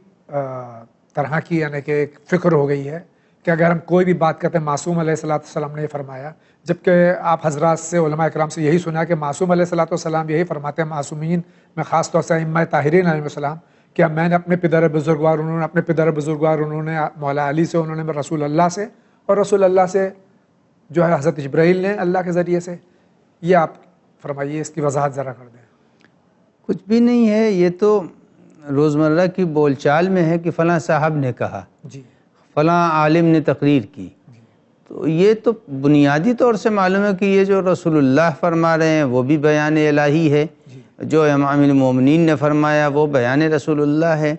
طرح کی یعنی کہ ایک فکر ہو گئی ہے کہ اگر ہم کوئی بھی بات کرتے ہیں معصوم علیہ السلام نے یہ فرمایا، جبکہ آپ حضرات سے علماء کرام سے یہی سنا کہ معصوم علیہ السلام یہی فرماتے ہیں، معصومین میں خاص طور سے ائمہ طاہرین علیہ السلام، کہ میں نے اپنے پدر بزرگوار، انہوں نے اپنے پدر بزرگوار، انہوں نے مولا علی سے، انہوں نے رسول اللہ سے، اور رسول اللہ سے جو ہے حضرت جبرائیل نے اللہ کے ذریعے سے۔ یہ آپ فرمائیے، اس کی وضاحت ذرا کر دیں۔ کچھ بھی نہیں ہے، یہ تو روزمرہ کی بول چال میں ہے کہ فلاں صاحب نے کہا، فلاں عالم نے تقریر کی، تو یہ تو بنیادی طور سے معلوم ہے کہ یہ جو رسول اللہ فرما رہے ہیں وہ بھی بیان الہی ہے، جو امام المومنین نے فرمایا وہ بیان رسول اللہ ہے،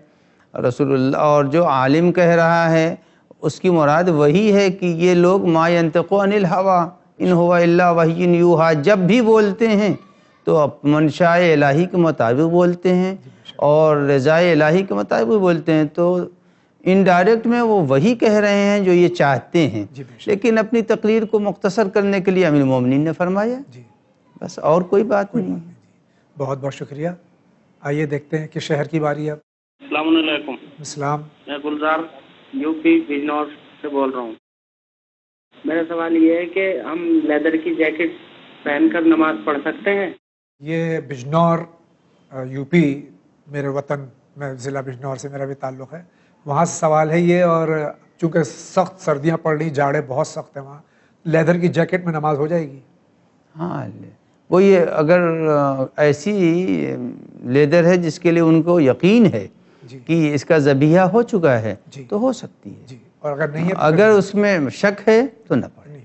رسول اللہ، اور جو عالم کہہ رہا ہے اس کی مراد وہی ہے کہ یہ لوگ ما ینطق عن الہوی ان هو الا وحی یوحی جب بھی بولتے ہیں تو منشاء الہی کے مطابق بولتے ہیں اور رضا الہی کے مطابق بولتے ہیں۔ تو انڈائریکٹ میں وہ وہی کہہ رہے ہیں جو یہ چاہتے ہیں، لیکن اپنی تقریر کو مختصر کرنے کے لیے امیر المومنین نے فرمایا، بس اور کوئی بات نہیں ہے۔ بہت بہت شکریہ۔ آئیے دیکھتے ہیں کہ شہر کی باری ہے۔ السلام علیکم۔ السلام۔ میں گلزار یوپی بجنور سے بول رہا ہوں۔ میرا سوال یہ ہے کہ ہم لیدر کی جیکٹ پہن کر نماز پڑھ سکتے ہیں؟ یہ بجنور یوپی میرے وطن میں، ضلع بجنور سے میرا بھی تعلق ہے، وہاں سے سوال ہے یہ، اور چونکہ سخت سردیاں پڑ رہی، جاڑے بہت سخت ہیں وہاں، لیدر کی جیکٹ میں نماز ہو جائے گی؟ ہاں، وہ یہ اگر ایسی لیدر ہے جس کے لیے ان کو یقین ہے کہ اس کا ذبیحہ ہو چکا ہے تو ہو سکتی ہے، اور اگر نہیں ہے اگر اس میں شک ہے تو نہ پڑھیں۔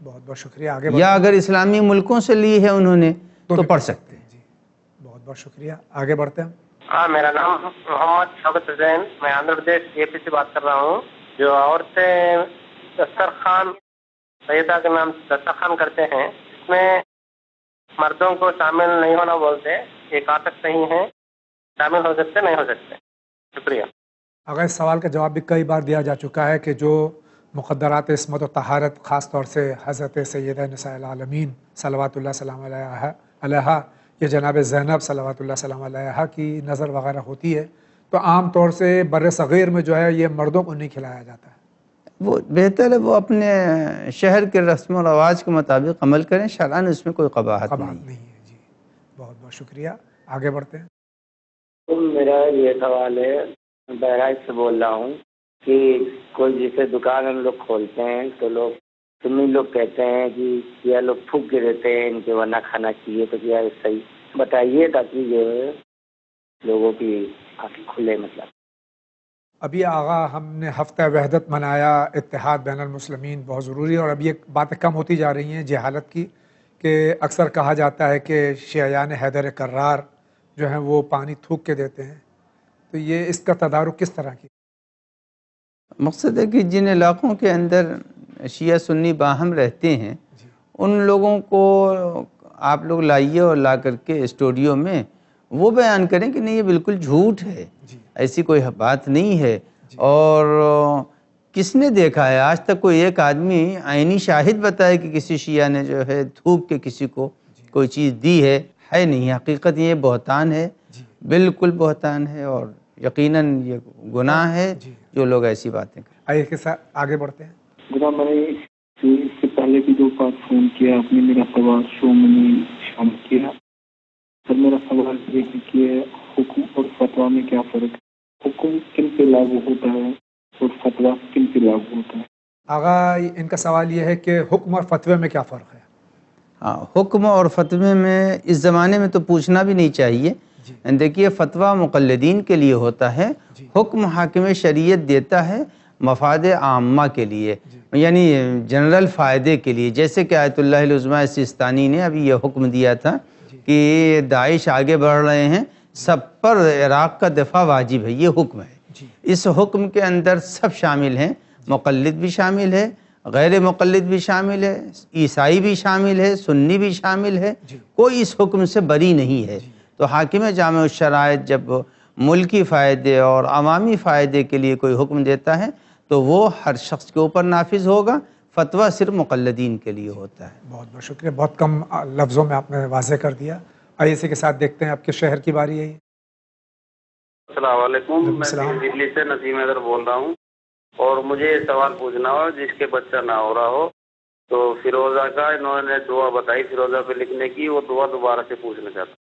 بہت بہت شکریہ۔ آگے یا اگر اسلامی ملکوں سے لی ہے انہوں نے تو پڑھ سکتے ہیں۔ بہت بہت شکریہ۔ آگے بڑھتے ہیں۔ ہاں، میرا نام محمد شوکت حسین، میں آندھرا پردیش اے پی سے بات کر رہا ہوں۔ جو عورتیں دسترخوان، سیدہ کے نام دسترخوان کرتے ہیں، اس میں مردوں کو شامل نہیں ہونا بولتے، یہ کاٹک نہیں ہے، شامل ہو سکتے نہیں ہو سکتے؟ شکریہ۔ اگر اس سوال کا جواب بھی کئی بار دیا جا چکا ہے کہ جو مقدرات عصمت و طہارت، خاص طور سے حضرت سیدہ نساء العالمین صلوات اللہ سلام علیہا یا جناب زینب صلوات اللہ سلام علیہا کی نظر وغیرہ ہوتی ہے، تو عام طور سے بر صغیر میں جو ہے یہ مردوں کو نہیں کھلایا جاتا ہے۔ وہ بہتر ہے وہ اپنے شہر کے رسم و رواج کے مطابق عمل کریں، شرعاً اس میں کوئی قباحت نہیں ہے۔ جی بہت بہت شکریہ۔ آگے بڑھتے ہیں۔ میرا یہ سوال ہے، بہرائچ سے بول رہا ہوں کہ کوئی جیسے دکان ہم لوگ کھولتے ہیں تو لوگ سنی لوگ کہتے ہیں کہ یہ لوگ پھونک کے دیتے ہیں ان کے ورنہ کھانا چاہیے، تو کیا صحیح بتائیے تاکہ جو ہے لوگوں کی آنکھیں کھلے۔ مطلب ابھی آغا ہم نے ہفتہ وحدت منایا، اتحاد بین المسلمین بہت ضروری ہے، اور ابھی ایک باتیں کم ہوتی جا رہی ہیں جہالت کی، کہ اکثر کہا جاتا ہے کہ شیعیان حیدر کرار جو ہیں وہ پانی تھوک کے دیتے ہیں، تو یہ اس کا تدارک کس طرح کی؟ مقصد ہے کہ جن علاقوں کے اندر شیعہ سنی باہم رہتے ہیں ان لوگوں کو آپ لوگ لائیے اور لا کر کے اسٹوڈیو میں وہ بیان کریں کہ نہیں یہ بالکل جھوٹ ہے، ایسی کوئی بات نہیں ہے۔ اور کس نے دیکھا ہے آج تک کوئی ایک آدمی عینی شاہد بتائے کہ کسی شیعہ نے جو ہے تھوک کے کسی کو کوئی چیز دی ہے نہیں۔ حقیقت یہ بہتان ہے، بالکل بہتان ہے، اور یقیناً یہ گناہ ہے جو لوگ ایسی باتیں کریں۔ آئیے کے ساتھ آگے بڑھتے ہیں۔ جناب میں نے اس سے پہلے بھی 2 بار فون کیا، آپ نے میرا سوال شو میں نہیں شامل کیا۔ سر میرا سوال یہ ہے کہ حکم اور فتویٰ میں کیا فرق ہے؟ حکم کن پہ لاگو ہوتا ہے اور فتویٰ کن پہ لاگو ہوتا ہے؟ آغا ان کا سوال یہ ہے کہ حکم اور فتوے میں کیا فرق ہے؟ ہاں، حکم اور فتوے میں اس زمانے میں تو پوچھنا بھی نہیں چاہیے۔ دیکھیے فتویٰ مقلدین کے لیے ہوتا ہے، حکم حاکم شریعت دیتا ہے مفاد عامہ کے لیے، یعنی جنرل فائدے کے لیے۔ جیسے کہ آیت اللہ العظمیٰ سیستانی نے ابھی یہ حکم دیا تھا کہ داعش آگے بڑھ رہے ہیں، سب پر عراق کا دفاع واجب ہے، یہ حکم ہے۔ اس حکم کے اندر سب شامل ہیں، مقلد بھی شامل ہے، غیر مقلد بھی شامل ہے، عیسائی بھی شامل ہے، سنی بھی شامل ہے، کوئی اس حکم سے بری نہیں ہے۔ تو حاکم جامع الشرائط جب ملکی فائدے اور عوامی فائدے کے لیے کوئی حکم دیتا ہے تو وہ ہر شخص کے اوپر نافذ ہوگا، فتویٰ صرف مقلدین کے لیے ہوتا ہے۔ بہت بہت شکریہ، بہت کم لفظوں میں آپ نے واضح کر دیا۔ آئیے اسی کے ساتھ دیکھتے ہیں آپ کے شہر کی باری ہے۔ السلام علیکم، میں دلی سے نسیم حیدر بول رہا ہوں، اور مجھے یہ سوال پوچھنا ہو جس کے بچہ نہ ہو رہا ہو تو فیروزہ کا انہوں نے دعا بتائی فیروزہ پہ لکھنے کی، وہ دعا دوبارہ سے پوچھنا چاہتا ہوں۔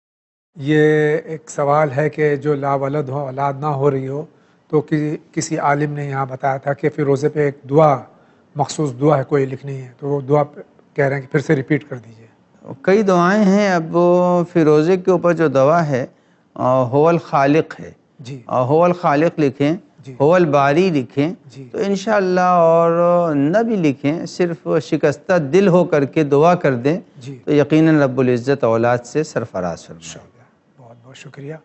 یہ ایک سوال ہے کہ جو لا ولد ہو، اولاد نہ ہو رہی ہو، تو کسی عالم نے یہاں بتایا تھا کہ فیروزے پہ ایک دعا، مخصوص دعا ہے کوئی لکھنی ہے، تو وہ دعا کہہ رہے ہیں کہ پھر سے ریپیٹ کر دیجئے۔ کئی دعائیں ہیں، اب فیروزے کے اوپر جو دعا ہے هو الخالق ہے، هو الخالق لکھیں، هو الباری لکھیں تو انشاءاللہ، اور نہ بھی لکھیں، صرف شکستہ دل ہو کر کے دعا کر دیں تو یقیناً رب العزت اولاد سے سرفراز فرمائے۔ بہت بہت شکریہ،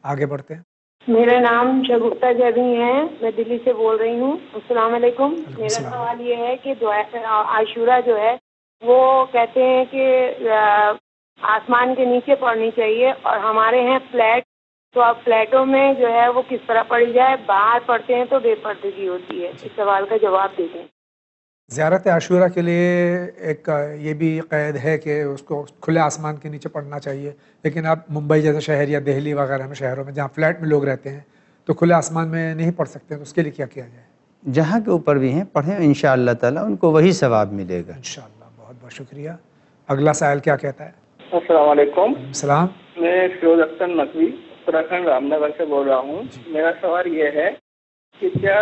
آگے بڑھتے ہیں۔ میرا نام شگفتہ جبی ہے، میں دلی سے بول رہی ہوں۔ السلام علیکم۔ میرا سوال یہ ہے کہ عاشورہ جو ہے وہ کہتے ہیں کہ آسمان کے نیچے پڑھنی چاہیے، اور ہمارے ہیں فلیٹ تو اب فلیٹوں میں جو ہے وہ کس طرح پڑھی جائے؟ باہر پڑھتے ہیں تو بے پردگی ہوتی ہے. اس سوال کا جواب دے دیں. زیارت عاشورہ کے لیے ایک یہ بھی قید ہے کہ اس کو کھلے آسمان کے نیچے پڑھنا چاہیے، لیکن اب ممبئی جیسے شہر یا دہلی وغیرہ میں شہروں میں جہاں فلیٹ میں لوگ رہتے ہیں تو کھلے آسمان میں نہیں پڑھ سکتے، تو اس کے لیے کیا کیا جائے؟ جہاں کے اوپر بھی ہیں پڑھیں، انشاءاللہ تعالیٰ ان کو وہی ثواب ملے گا انشاءاللہ. بہت بہت شکریہ. اگلا سائل کیا کہتا ہے؟ السلام علیکم. السلام. میں فیروز اختر نقوی اتراکھنڈ رام نگر سے بول رہا ہوں. میرا سوال یہ ہے کہ کیا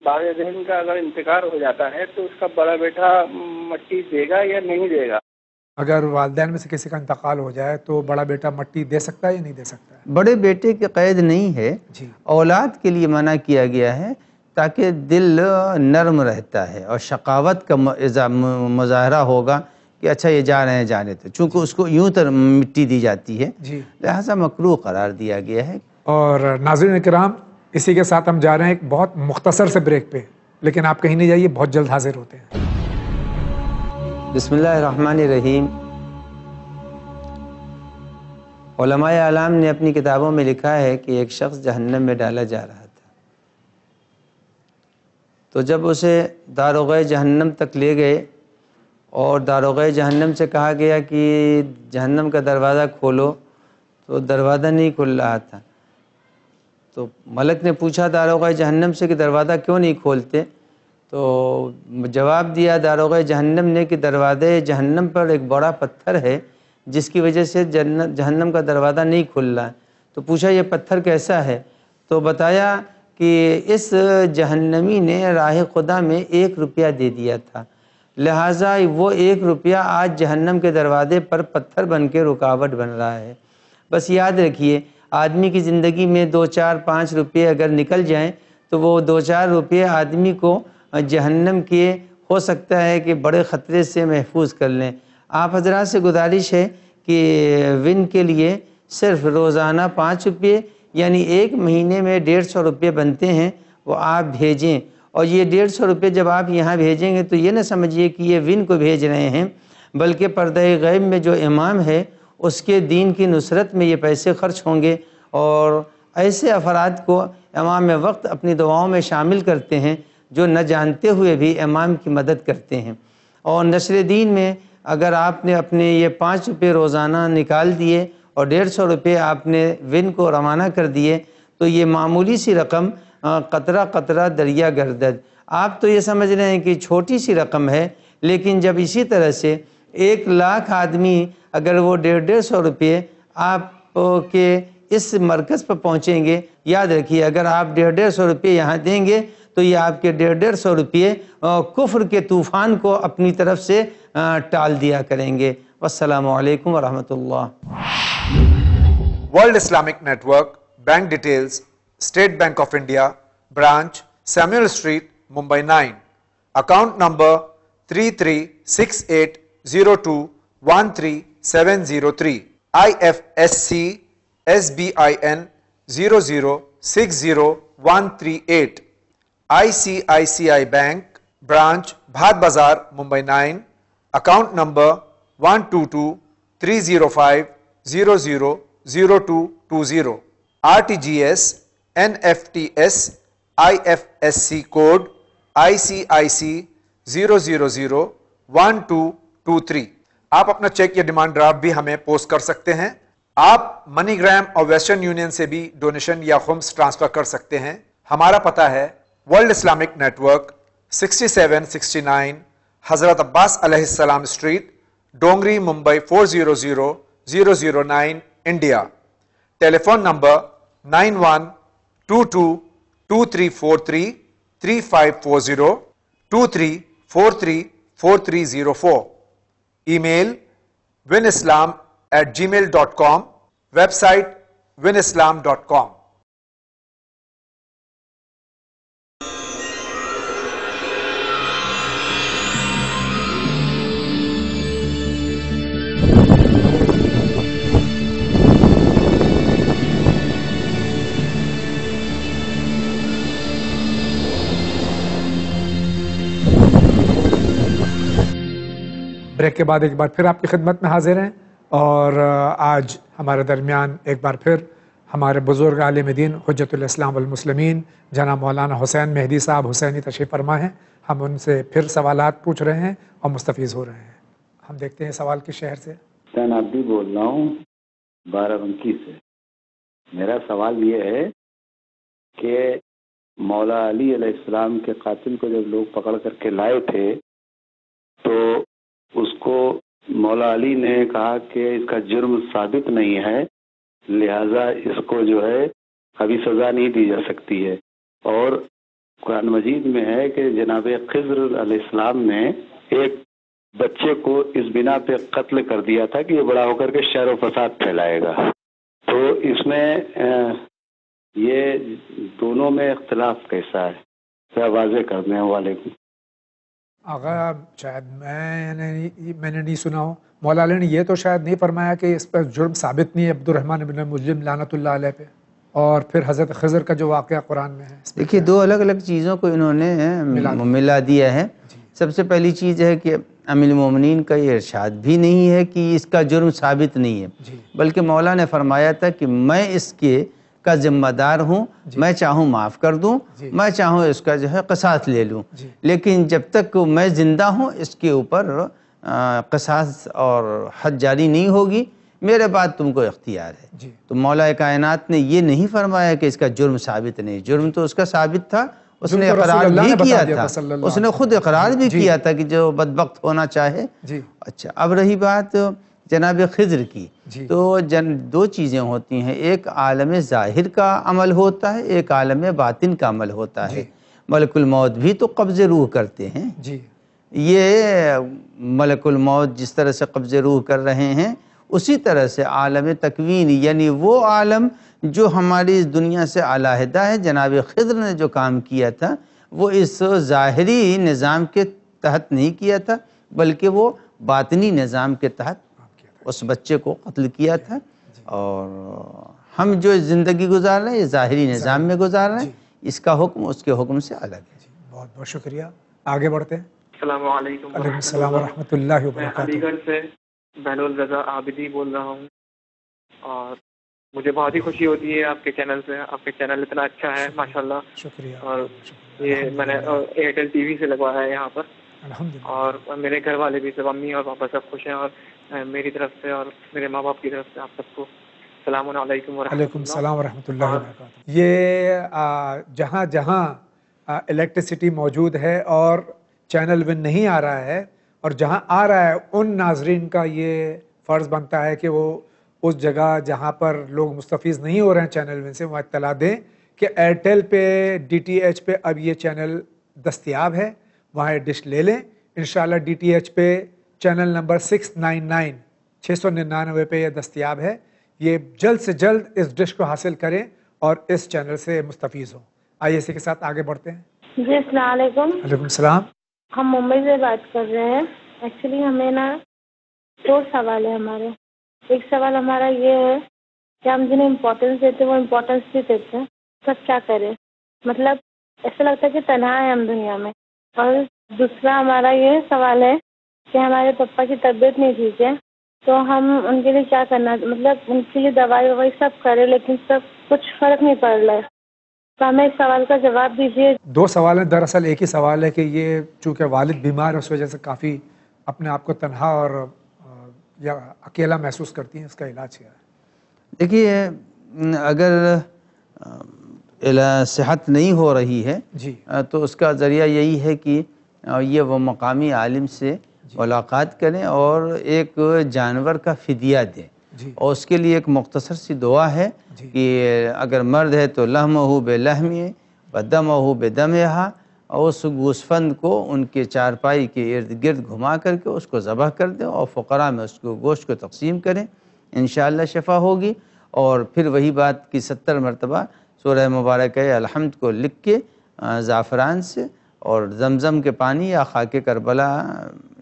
باغ ذہن کا اگر انتقال ہو جاتا ہے تو اس کا بڑا بیٹا مٹی دے گا یا نہیں دے گا؟ اگر والدین میں سے کسی کا انتقال ہو جائے تو بڑا بیٹا مٹی دے سکتا ہے یا نہیں دے سکتا ہے؟ بڑے بیٹے کی قید نہیں ہے، اولاد کے لیے منع کیا گیا ہے تاکہ دل نرم رہتا ہے اور شقاوت کا مظاہرہ ہوگا کہ اچھا یہ جا رہے ہیں جانے تو، چونکہ اس کو یوں تر مٹی دی جاتی ہے لہذا مکروہ قرار دیا گیا ہے. اور ناظرین کرام، اسی کے ساتھ ہم جا رہے ہیں ایک بہت مختصر سے بریک پہ، لیکن آپ کہیں نہیں جائیے، بہت جلد حاضر ہوتے ہیں. بسم اللہ الرحمن الرحیم. علماء اعلام نے اپنی کتابوں میں لکھا ہے کہ ایک شخص جہنم میں ڈالا جا رہا تھا، تو جب اسے داروغہ جہنم تک لے گئے اور داروغہ جہنم سے کہا گیا کہ جہنم کا دروازہ کھولو، تو دروازہ نہیں کھل رہا تھا. تو ملک نے پوچھا داروغہ جہنم سے کہ دروازہ کیوں نہیں کھولتے؟ تو جواب دیا داروغہ جہنم نے کہ دروازے جہنم پر ایک بڑا پتھر ہے جس کی وجہ سے جہنم کا دروازہ نہیں کھل رہا. تو پوچھا یہ پتھر کیسا ہے؟ تو بتایا کہ اس جہنمی نے راہ خدا میں 1 روپیہ دے دیا تھا، لہٰذا وہ 1 روپیہ آج جہنم کے دروازے پر پتھر بن کے رکاوٹ بن رہا ہے. بس یاد رکھیے، آدمی کی زندگی میں 2 4 5 روپے اگر نکل جائیں تو وہ 2 4 روپے آدمی کو جہنم کے ہو سکتا ہے کہ بڑے خطرے سے محفوظ کر لیں. آپ حضرات سے گزارش ہے کہ ون کے لیے صرف روزانہ 5 روپے یعنی 1 مہینے میں 150 روپے بنتے ہیں، وہ آپ بھیجیں. اور یہ 150 روپے جب آپ یہاں بھیجیں گے تو یہ نہ سمجھیے کہ یہ ون کو بھیج رہے ہیں، بلکہ پردہ غیب میں جو امام ہے اس کے دین کی نصرت میں یہ پیسے خرچ ہوں گے. اور ایسے افراد کو امام وقت اپنی دعاؤں میں شامل کرتے ہیں جو نہ جانتے ہوئے بھی امام کی مدد کرتے ہیں. اور نشر دین میں اگر آپ نے اپنے یہ 5 روپے روزانہ نکال دیے اور 150 روپے آپ نے ون کو روانہ کر دیے تو یہ معمولی سی رقم قطرہ قطرہ دریا گردد. آپ تو یہ سمجھ رہے ہیں کہ چھوٹی سی رقم ہے، لیکن جب اسی طرح سے 1 لاکھ آدمی اگر وہ 150 روپے آپ کے اس مرکز پر پہنچیں گے، یاد رکھیے اگر آپ 150 روپے یہاں دیں گے تو یہ آپ کے 150 روپے کفر کے طوفان کو اپنی طرف سے ٹال دیا کریں گے. والسلام علیکم ورحمۃ اللہ. World Islamic Network bank details: State Bank of India branch Samuel street Mumbai 9، account number 336802133703، IFSC SBIN 0060138، ICICI bank branch بھاد بازار Mumbai 9، account number 1223050000220، RTGS NFTS IFSC code ICIC 0001223. آپ اپنا چیک یا ڈیمانڈ ڈرافٹ بھی ہمیں پوسٹ کر سکتے ہیں. آپ منی گرام اور ویسٹرن یونین سے بھی ڈونیشن یا خمس ٹرانسفر کر سکتے ہیں. ہمارا پتہ ہے ورلڈ اسلامک نیٹ ورک 6769 حضرت عباس علیہ السلام street, Dongri, Mumbai 400009 India. Telephone number 912223433540 23434304. Email winislam@gmail.com. Website winislam.com. Break کے بعد ایک بار پھر آپ کی خدمت میں حاضر ہیں، اور آج ہمارے درمیان ایک بار پھر ہمارے بزرگ عالم دین حجت الاسلام والمسلمین جناب مولانا حسین مہدی صاحب حسینی تشریف فرما ہیں. ہم ان سے پھر سوالات پوچھ رہے ہیں اور مستفیض ہو رہے ہیں. ہم دیکھتے ہیں سوال کس شہر سے. حسین عبدی بول رہا ہوں بارہ بنکی سے. میرا سوال یہ ہے کہ مولا علی علیہ السلام کے قاتل کو جب لوگ پکڑ کر کے لائے تھے تو اس کو مولا علی نے کہا کہ اس کا جرم ثابت نہیں ہے, لہذا اس کو جو ہے ابھی سزا نہیں دی جا سکتی ہے. اور قرآن مجید میں ہے کہ جناب خضر علیہ السلام نے ایک بچے کو اس بنا پہ قتل کر دیا تھا کہ یہ بڑا ہو کر کے شر و فساد پھیلائے گا. تو اس میں یہ دونوں میں اختلاف کیسا ہے, کیا واضح کر دیں. وعلیکم. آغا شاید میں نے نہیں سنا ہو, مولا علی نے یہ تو شاید نہیں فرمایا کہ اس پر جرم ثابت نہیں ہے عبد الرحمن بن ملجم لعنت اللہ علیہ پہ, اور پھر حضرت خضر کا جو واقعہ قرآن میں ہے. دیکھیے دو الگ الگ چیزوں کو انہوں نے ملا دیا ہے. سب سے پہلی چیز ہے کہ امیر المومنین کا یہ ارشاد بھی نہیں ہے کہ اس کا جرم ثابت نہیں ہے, بلکہ مولا نے فرمایا تھا کہ میں اس کے کا ذمہ دار ہوں, میں چاہوں معاف کر دوں, میں چاہوں اس کا جو ہے قصاص لے لوں, لیکن جب تک میں زندہ ہوں اس کے اوپر قصاص اور حد جاری نہیں ہوگی, میرے بعد تم کو اختیار ہے. تو مولا کائنات نے یہ نہیں فرمایا کہ اس کا جرم ثابت نہیں. جرم تو اس کا ثابت تھا, اس نے اقرار بھی کیا تھا, اس نے خود اقرار بھی کیا تھا کہ جو بدبخت ہونا چاہے. اچھا, اب رہی بات جناب خضر کی, تو دو چیزیں ہوتی ہیں, ایک عالم ظاہر کا عمل ہوتا ہے, ایک عالم باطن کا عمل ہوتا ہے. ملک الموت بھی تو قبض روح کرتے ہیں. یہ ملک الموت جس طرح سے قبض روح کر رہے ہیں, اسی طرح سے عالم تکوین یعنی وہ عالم جو ہماری اس دنیا سے علیحدہ ہے, جناب خضر نے جو کام کیا تھا وہ اس ظاہری نظام کے تحت نہیں کیا تھا, بلکہ وہ باطنی نظام کے تحت اس بچے کو قتل کیا تھا. اور ہم جو زندگی گزار رہے ہیں یہ ظاہری نظام میں گزار رہے ہیں, اس کا حکم اس کے حکم سے الگ ہے. بہت بہت شکریہ. آگے بڑھتے ہیں. السلام علیکم. وعلیکم السلام ورحمۃ اللہ وبرکاتہ. میں علی گڑھ سے بہلول رضا عابدی بول رہا ہوں, اور مجھے بہت ہی خوشی ہوتی ہے آپ کے چینل سے. آپ کے چینل اتنا اچھا ہے ماشاءاللہ. شکریہ. اور یہ میں نے ایئرٹیل ٹی وی سے لگوایا ہے یہاں پر, اور میرے گھر والے بھی سب, امی اور پاپا سب خوش ہیں, اور میری طرف سے اور میرے ماں باپ کی طرف سے آپ سب کو السلام علیکم ورحمۃ اللہ. وعلیکم السلام ورحمۃ اللہ وبرکاتہ. یہ جہاں جہاں الیکٹریسٹی موجود ہے اور چینل ون نہیں آ رہا ہے, اور جہاں آ رہا ہے ان ناظرین کا یہ فرض بنتا ہے کہ وہ اس جگہ جہاں پر لوگ مستفیض نہیں ہو رہے ہیں چینل ون سے, وہاں اطلاع دیں کہ ایئرٹیل پہ ڈی ٹی ایچ پہ اب یہ چینل دستیاب ہے, وہاں یہ ڈش لے لیں. انشاءاللہ ڈی ٹی ایچ پہ چینل نمبر 699 699 پہ یہ دستیاب ہے. یہ جلد سے جلد اس ڈش کو حاصل کریں اور اس چینل سے مستفیض ہوں. آئیے اسی کے ساتھ آگے بڑھتے ہیں. جی السلام علیکم. وعلیکم السلام. ہم ممبئی سے بات کر رہے ہیں. ایکچولی ہمیں نا دو سوال ہے ہمارے. ایک سوال ہمارا یہ ہے کہ ہم جنہیں امپورٹینس دیتے ہیں وہ امپورٹینس بھی دیتے ہیں, سب کیا کریں, مطلب ایسا لگتا ہے کہ تنہا ہے ہم دنیا میں. اور دوسرا ہمارا یہ سوال ہے کہ ہمارے پپا کی طبیعت نہیں ٹھیک ہے, تو ہم ان کے لیے کیا کرنا, مطلب ان کے لیے دوائی ووائی سب کرے لیکن سب کچھ فرق نہیں پڑ رہا ہے, تو ہمیں اس سوال کا جواب دیجیے. دو سوال ہیں دراصل, ایک ہی سوال ہے کہ یہ چونکہ والد بیمار ہے اس وجہ سے کافی اپنے آپ کو تنہا اور یا اکیلا محسوس کرتی ہیں, اس کا علاج کیا ہے؟ دیکھیے اگر صحت نہیں ہو رہی ہے تو اس کا ذریعہ یہی ہے کہ یہ وہ مقامی عالم سے ملاقات کریں اور ایک جانور کا فدیہ دیں. اور اس کے لیے ایک مختصر سی دعا ہے کہ اگر مرد ہے تو لحمہ بلحمہ ودمہ بدمہا, اور اس گوسفند کو ان کے چارپائی کے ارد گرد گھما کر کے اس کو ذبح کر دیں اور فقراء میں اس کو گوشت کو تقسیم کریں, انشاءاللہ شفا ہوگی. اور پھر وہی بات کی 70 مرتبہ سورہ مبارکہ الحمد کو لکھ کے زعفران سے اور زمزم کے پانی یا خاک کربلا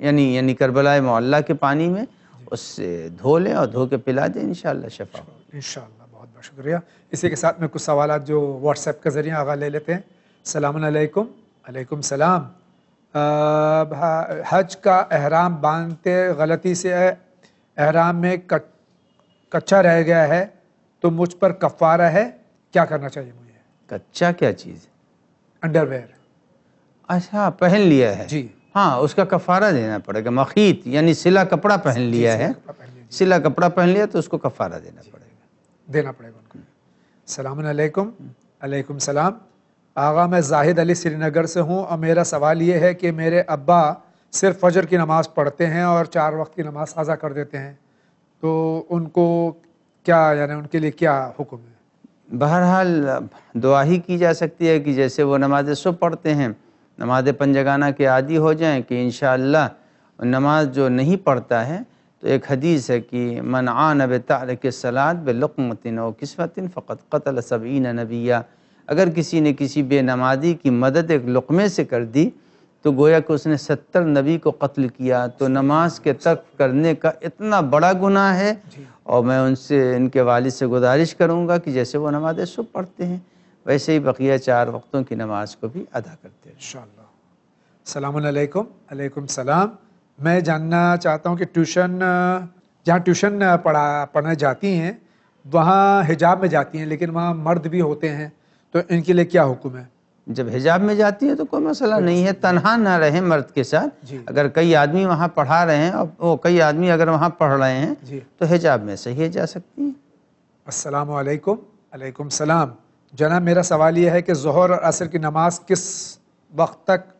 یعنی کربلا معلیٰ کے پانی میں اس سے دھو لیں اور دھو کے پلا دیں, انشاءاللہ شفا ہوگی. انشاءاللہ. بہت بہت شکریہ. اسی کے ساتھ میں کچھ سوالات جو واٹس ایپ کے ذریعے آغاز لے لیتے ہیں. السلام علیکم. علیکم السلام. حج کا احرام باندھتے غلطی سے احرام میں کچا رہ گیا ہے تو مجھ پر کفارہ ہے, کیا کرنا چاہیے مجھے؟ کچا کیا چیز؟ Under where. اچھا پہن لیا ہے جی, ہاں اس کا کفارہ دینا پڑے گا. مخیط یعنی سلا کپڑا پہن لیا ہے, سلا کپڑا پہن لیا تو اس کو کفارہ دینا پڑے گا ان کو. السلام علیکم. علیکم السلام. آغا میں زاہد علی سری نگر سے ہوں اور میرا سوال یہ ہے کہ میرے ابا صرف فجر کی نماز پڑھتے ہیں اور 4 وقت کی نماز قضا کر دیتے ہیں, تو ان کو کیا یعنی ان کے لیے کیا حکم ہے؟ بہرحال دعا ہی کی جا سکتی ہے کہ جیسے وہ نماز صبح پڑھتے ہیں, نماز پنجگانہ کے عادی ہو جائیں کہ انشاءاللہ نماز جو نہیں پڑھتا ہے تو ایک حدیث ہے کہ من عان بتارک الصلاۃ بلقمۃ او کسوۃ فقد قتل 70 نبیا. اگر کسی نے کسی بے نمازی کی مدد ایک لقمے سے کر دی تو گویا کہ اس نے 70 نبی کو قتل کیا. تو نماز کے ترک کرنے کا اتنا بڑا گناہ ہے, اور میں ان کے والد سے گزارش کروں گا کہ جیسے وہ نماز صبح پڑھتے ہیں ویسے ہی بقیہ 4 وقتوں کی نماز کو بھی ادا کرتے ہیں انشاءاللہ. السلام علیکم. علیکم السلام. میں جاننا چاہتا ہوں کہ جہاں ٹیوشن پڑھنے جاتی ہیں وہاں حجاب میں جاتی ہیں لیکن وہاں مرد بھی ہوتے ہیں, تو ان کے لیے کیا حکم ہے؟ جب حجاب میں جاتی ہے تو کوئی مسئلہ نہیں ہے, تنہا نہ رہیں مرد کے ساتھ. اگر کئی آدمی وہاں پڑھا رہے ہیں اور کئی آدمی اگر وہاں پڑھ رہے ہیں تو حجاب میں صحیح جا سکتی ہیں. السلام علیکم. علیکم السلام. جناب میرا سوال یہ ہے کہ ظہر اور عصر کی نماز کس وقت تک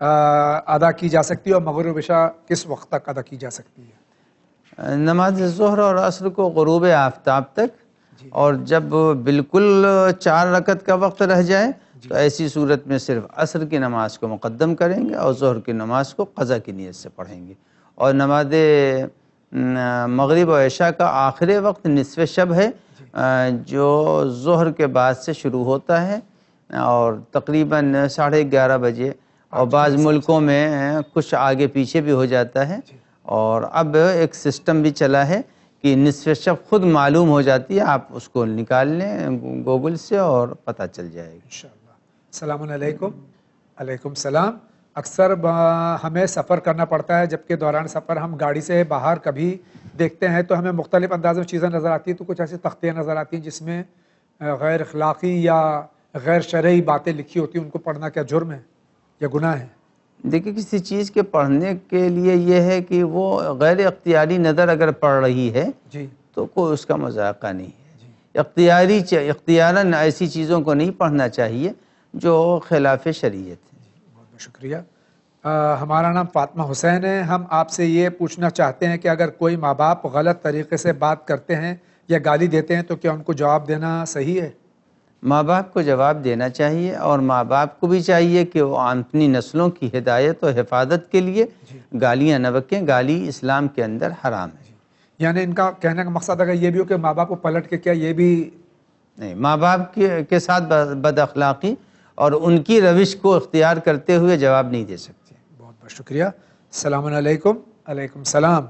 ادا کی جا سکتی ہے اور مغرب و عشاء کس وقت تک ادا کی جا سکتی ہے؟ نماز ظہر اور عصر کو غروب آفتاب تک, اور جب بالکل 4 رکعت کا وقت رہ جائے تو ایسی صورت میں صرف عصر کی نماز کو مقدم کریں گے اور ظہر کی نماز کو قضا کی نیت سے پڑھیں گے. اور نماز مغرب و عشاء کا آخری وقت نصف شب ہے جو ظہر کے بعد سے شروع ہوتا ہے اور تقریباً 11:30 بجے, اور بعض ملکوں میں کچھ آگے پیچھے بھی ہو جاتا ہے. اور اب ایک سسٹم بھی چلا ہے کہ نصف شب خود معلوم ہو جاتی ہے, آپ اس کو نکال لیں گوگل سے اور پتہ چل جائے گا انشاءاللہ. السلام علیکم. علیکم السلام. اکثر ہمیں سفر کرنا پڑتا ہے جبکہ دوران سفر ہم گاڑی سے باہر کبھی دیکھتے ہیں تو ہمیں مختلف انداز میں چیزیں نظر آتی ہیں, تو کچھ ایسی تختیاں نظر آتی ہیں جس میں غیر اخلاقی یا غیر شرعی باتیں لکھی ہوتی ہیں, ان کو پڑھنا کیا جرم ہے یا گناہ ہے؟ دیکھیں کسی چیز کے پڑھنے کے لیے یہ ہے کہ وہ غیر اختیاری نظر اگر پڑ رہی ہے تو کوئی اس کا مذاقہ نہیں ہے. اختیاراً ایسی چیزوں کو نہیں پڑھنا چاہیے جو خلاف شریعت ہے. بہت بہت شکریہ. ہمارا نام فاطمہ حسین ہے. ہم آپ سے یہ پوچھنا چاہتے ہیں کہ اگر کوئی ماں باپ غلط طریقے سے بات کرتے ہیں یا گالی دیتے ہیں تو کیا ان کو جواب دینا صحیح ہے؟ ماں باپ کو جواب دینا چاہیے, اور ماں باپ کو بھی چاہیے کہ وہ اپنی نسلوں کی ہدایت و حفاظت کے لیے گالیاں نہ بکیں. گالی اسلام کے اندر حرام ہے. یعنی ان کا کہنے کا مقصد اگر یہ بھی ہو کہ ماں باپ کو پلٹ کے کیا یہ بھی نہیں, ماں باپ کے ساتھ بد اخلاقی اور ان کی روش کو اختیار کرتے ہوئے جواب نہیں دے سکتے. بہت بہت شکریہ. السلام علیکم. علیکم السلام.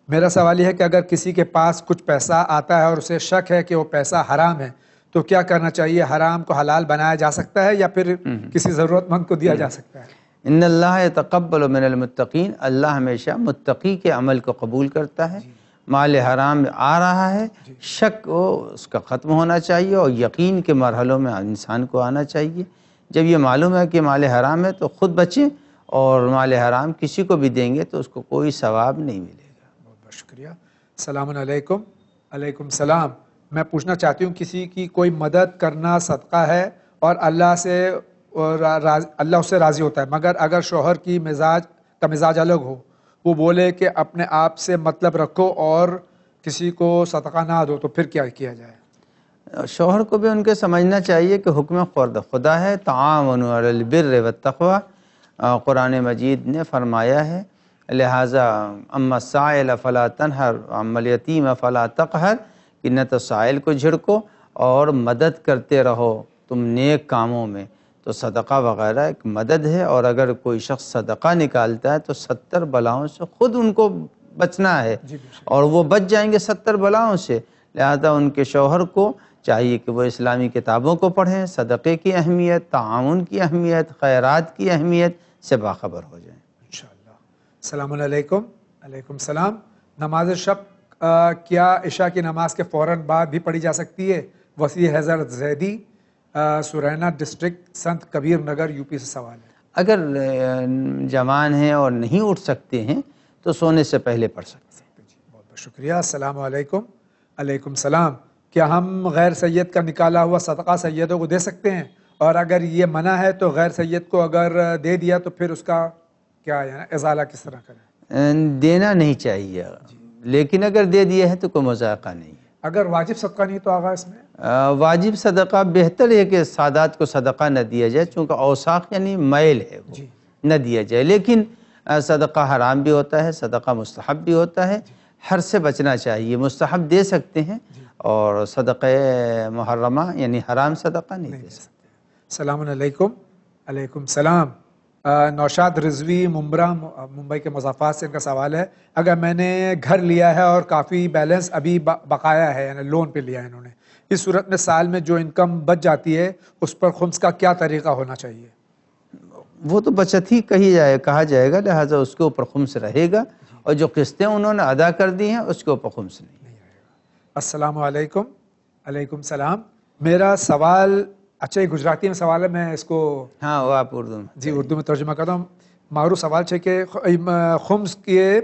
میرا سوال یہ ہے کہ اگر کسی کے پاس کچھ پیسہ آتا ہے اور اسے شک ہے کہ وہ پیسہ حرام ہے تو کیا کرنا چاہیے؟ حرام کو حلال بنایا جا سکتا ہے یا پھر کسی ضرورت مند کو دیا جا سکتا ہے؟ ان اللہ یتقبل من المتقین, اللہ ہمیشہ متقی کے عمل کو قبول کرتا ہے. مال حرام آ رہا ہے, شک اس کا ختم ہونا چاہیے اور یقین کے مرحلوں میں انسان کو آنا چاہیے. جب یہ معلوم ہے کہ مال حرام ہے تو خود بچیں, اور مال حرام کسی کو بھی دیں گے تو اس کو کوئی ثواب نہیں ملے گا. بہت بہت شکریہ. السلام علیکم. علیکم السلام. میں پوچھنا چاہتی ہوں کسی کی کوئی مدد کرنا صدقہ ہے اور اللہ اس سے راضی ہوتا ہے, مگر اگر شوہر کی مزاج الگ ہو, وہ بولے کہ اپنے آپ سے مطلب رکھو اور کسی کو صدقہ نہ دو, تو پھر کیا کیا جائے؟ شوہر کو بھی ان کے سمجھنا چاہیے کہ حکم خدا ہے, تعاونوا علی البر والتقوی. قرآن مجید نے فرمایا ہے لہٰذا اما السائل فلا تنہر اما الیتیم فلا تقہر, کہ نہ تو سائل کو جھڑکو اور مدد کرتے رہو تم نیک کاموں میں. تو صدقہ وغیرہ ایک مدد ہے, اور اگر کوئی شخص صدقہ نکالتا ہے تو 70 بلاؤں سے خود ان کو بچنا ہے, اور وہ بچ جائیں گے 70 بلاؤں سے. لہذا ان کے شوہر کو چاہیے کہ وہ اسلامی کتابوں کو پڑھیں, صدقے کی اہمیت, تعاون کی اہمیت, خیرات کی اہمیت سے باخبر ہو جائیں. انشاءاللہ. السلام علیکم. علیکم السلام. نماز شب کیا عشاء کی نماز کے فوراً بعد بھی پڑھی جا سکتی ہے؟ وسیع حضرت زیدی، سرینا ڈسٹرکٹ، سنت کبیر نگر، یو پی سے سوال ہے۔ اگر جوان ہیں اور نہیں اٹھ سکتے ہیں تو سونے سے پہلے پڑھ سکتے ہیں۔ بہت بہت شکریہ۔ السلام علیکم۔ علیکم السلام۔ کیا ہم غیر سید کا نکالا ہوا صدقہ سیدوں کو دے سکتے ہیں؟ اور اگر یہ منع ہے تو غیر سید کو اگر دے دیا تو پھر اس کا کیا ہے، ازالہ کس طرح کریں؟ دینا نہیں چاہیے، لیکن اگر دے دیا ہے تو کوئی مذاقہ نہیں ہے۔ اگر واجب صدقہ نہیں تو آغا اس میں واجب صدقہ بہتر ہے کہ سادات کو صدقہ نہ دیا جائے، چونکہ اوساق یعنی میل ہے وہ نہ دیا جائے، لیکن صدقہ حرام بھی ہوتا ہے، صدقہ مستحب بھی ہوتا ہے، ہر سے بچنا چاہیے۔ مستحب دے سکتے ہیں اور صدقہ محرمہ یعنی حرام صدقہ نہیں دے سکتے۔ السلام علیکم۔ علیکم السلام۔ نوشاد رضوی ممبئی کے مضافات سے ان کا سوال ہے، اگر میں نے گھر لیا ہے اور کافی بیلنس ابھی بقایا ہے، یعنی لون پہ لیا ہے انہوں نے، اس صورت میں سال میں جو انکم بچ جاتی ہے اس پر خمس کا کیا طریقہ ہونا چاہیے؟ وہ تو بچت ہی کہا جائے گا، لہٰذا اس کے اوپر خمس رہے گا، اور جو قسطیں انہوں نے ادا کر دی ہیں اس کے اوپر خمس نہیں رہے گا۔ السلام علیکم۔ علیکم السلام۔ میرا سوال اچھا یہ گجراتی میں سوال ہے، میں اس کو ہاں وہ آپ اردو میں اردو میں ترجمہ کرتا ہوں۔ معروف سوال ہے کہ خمس کے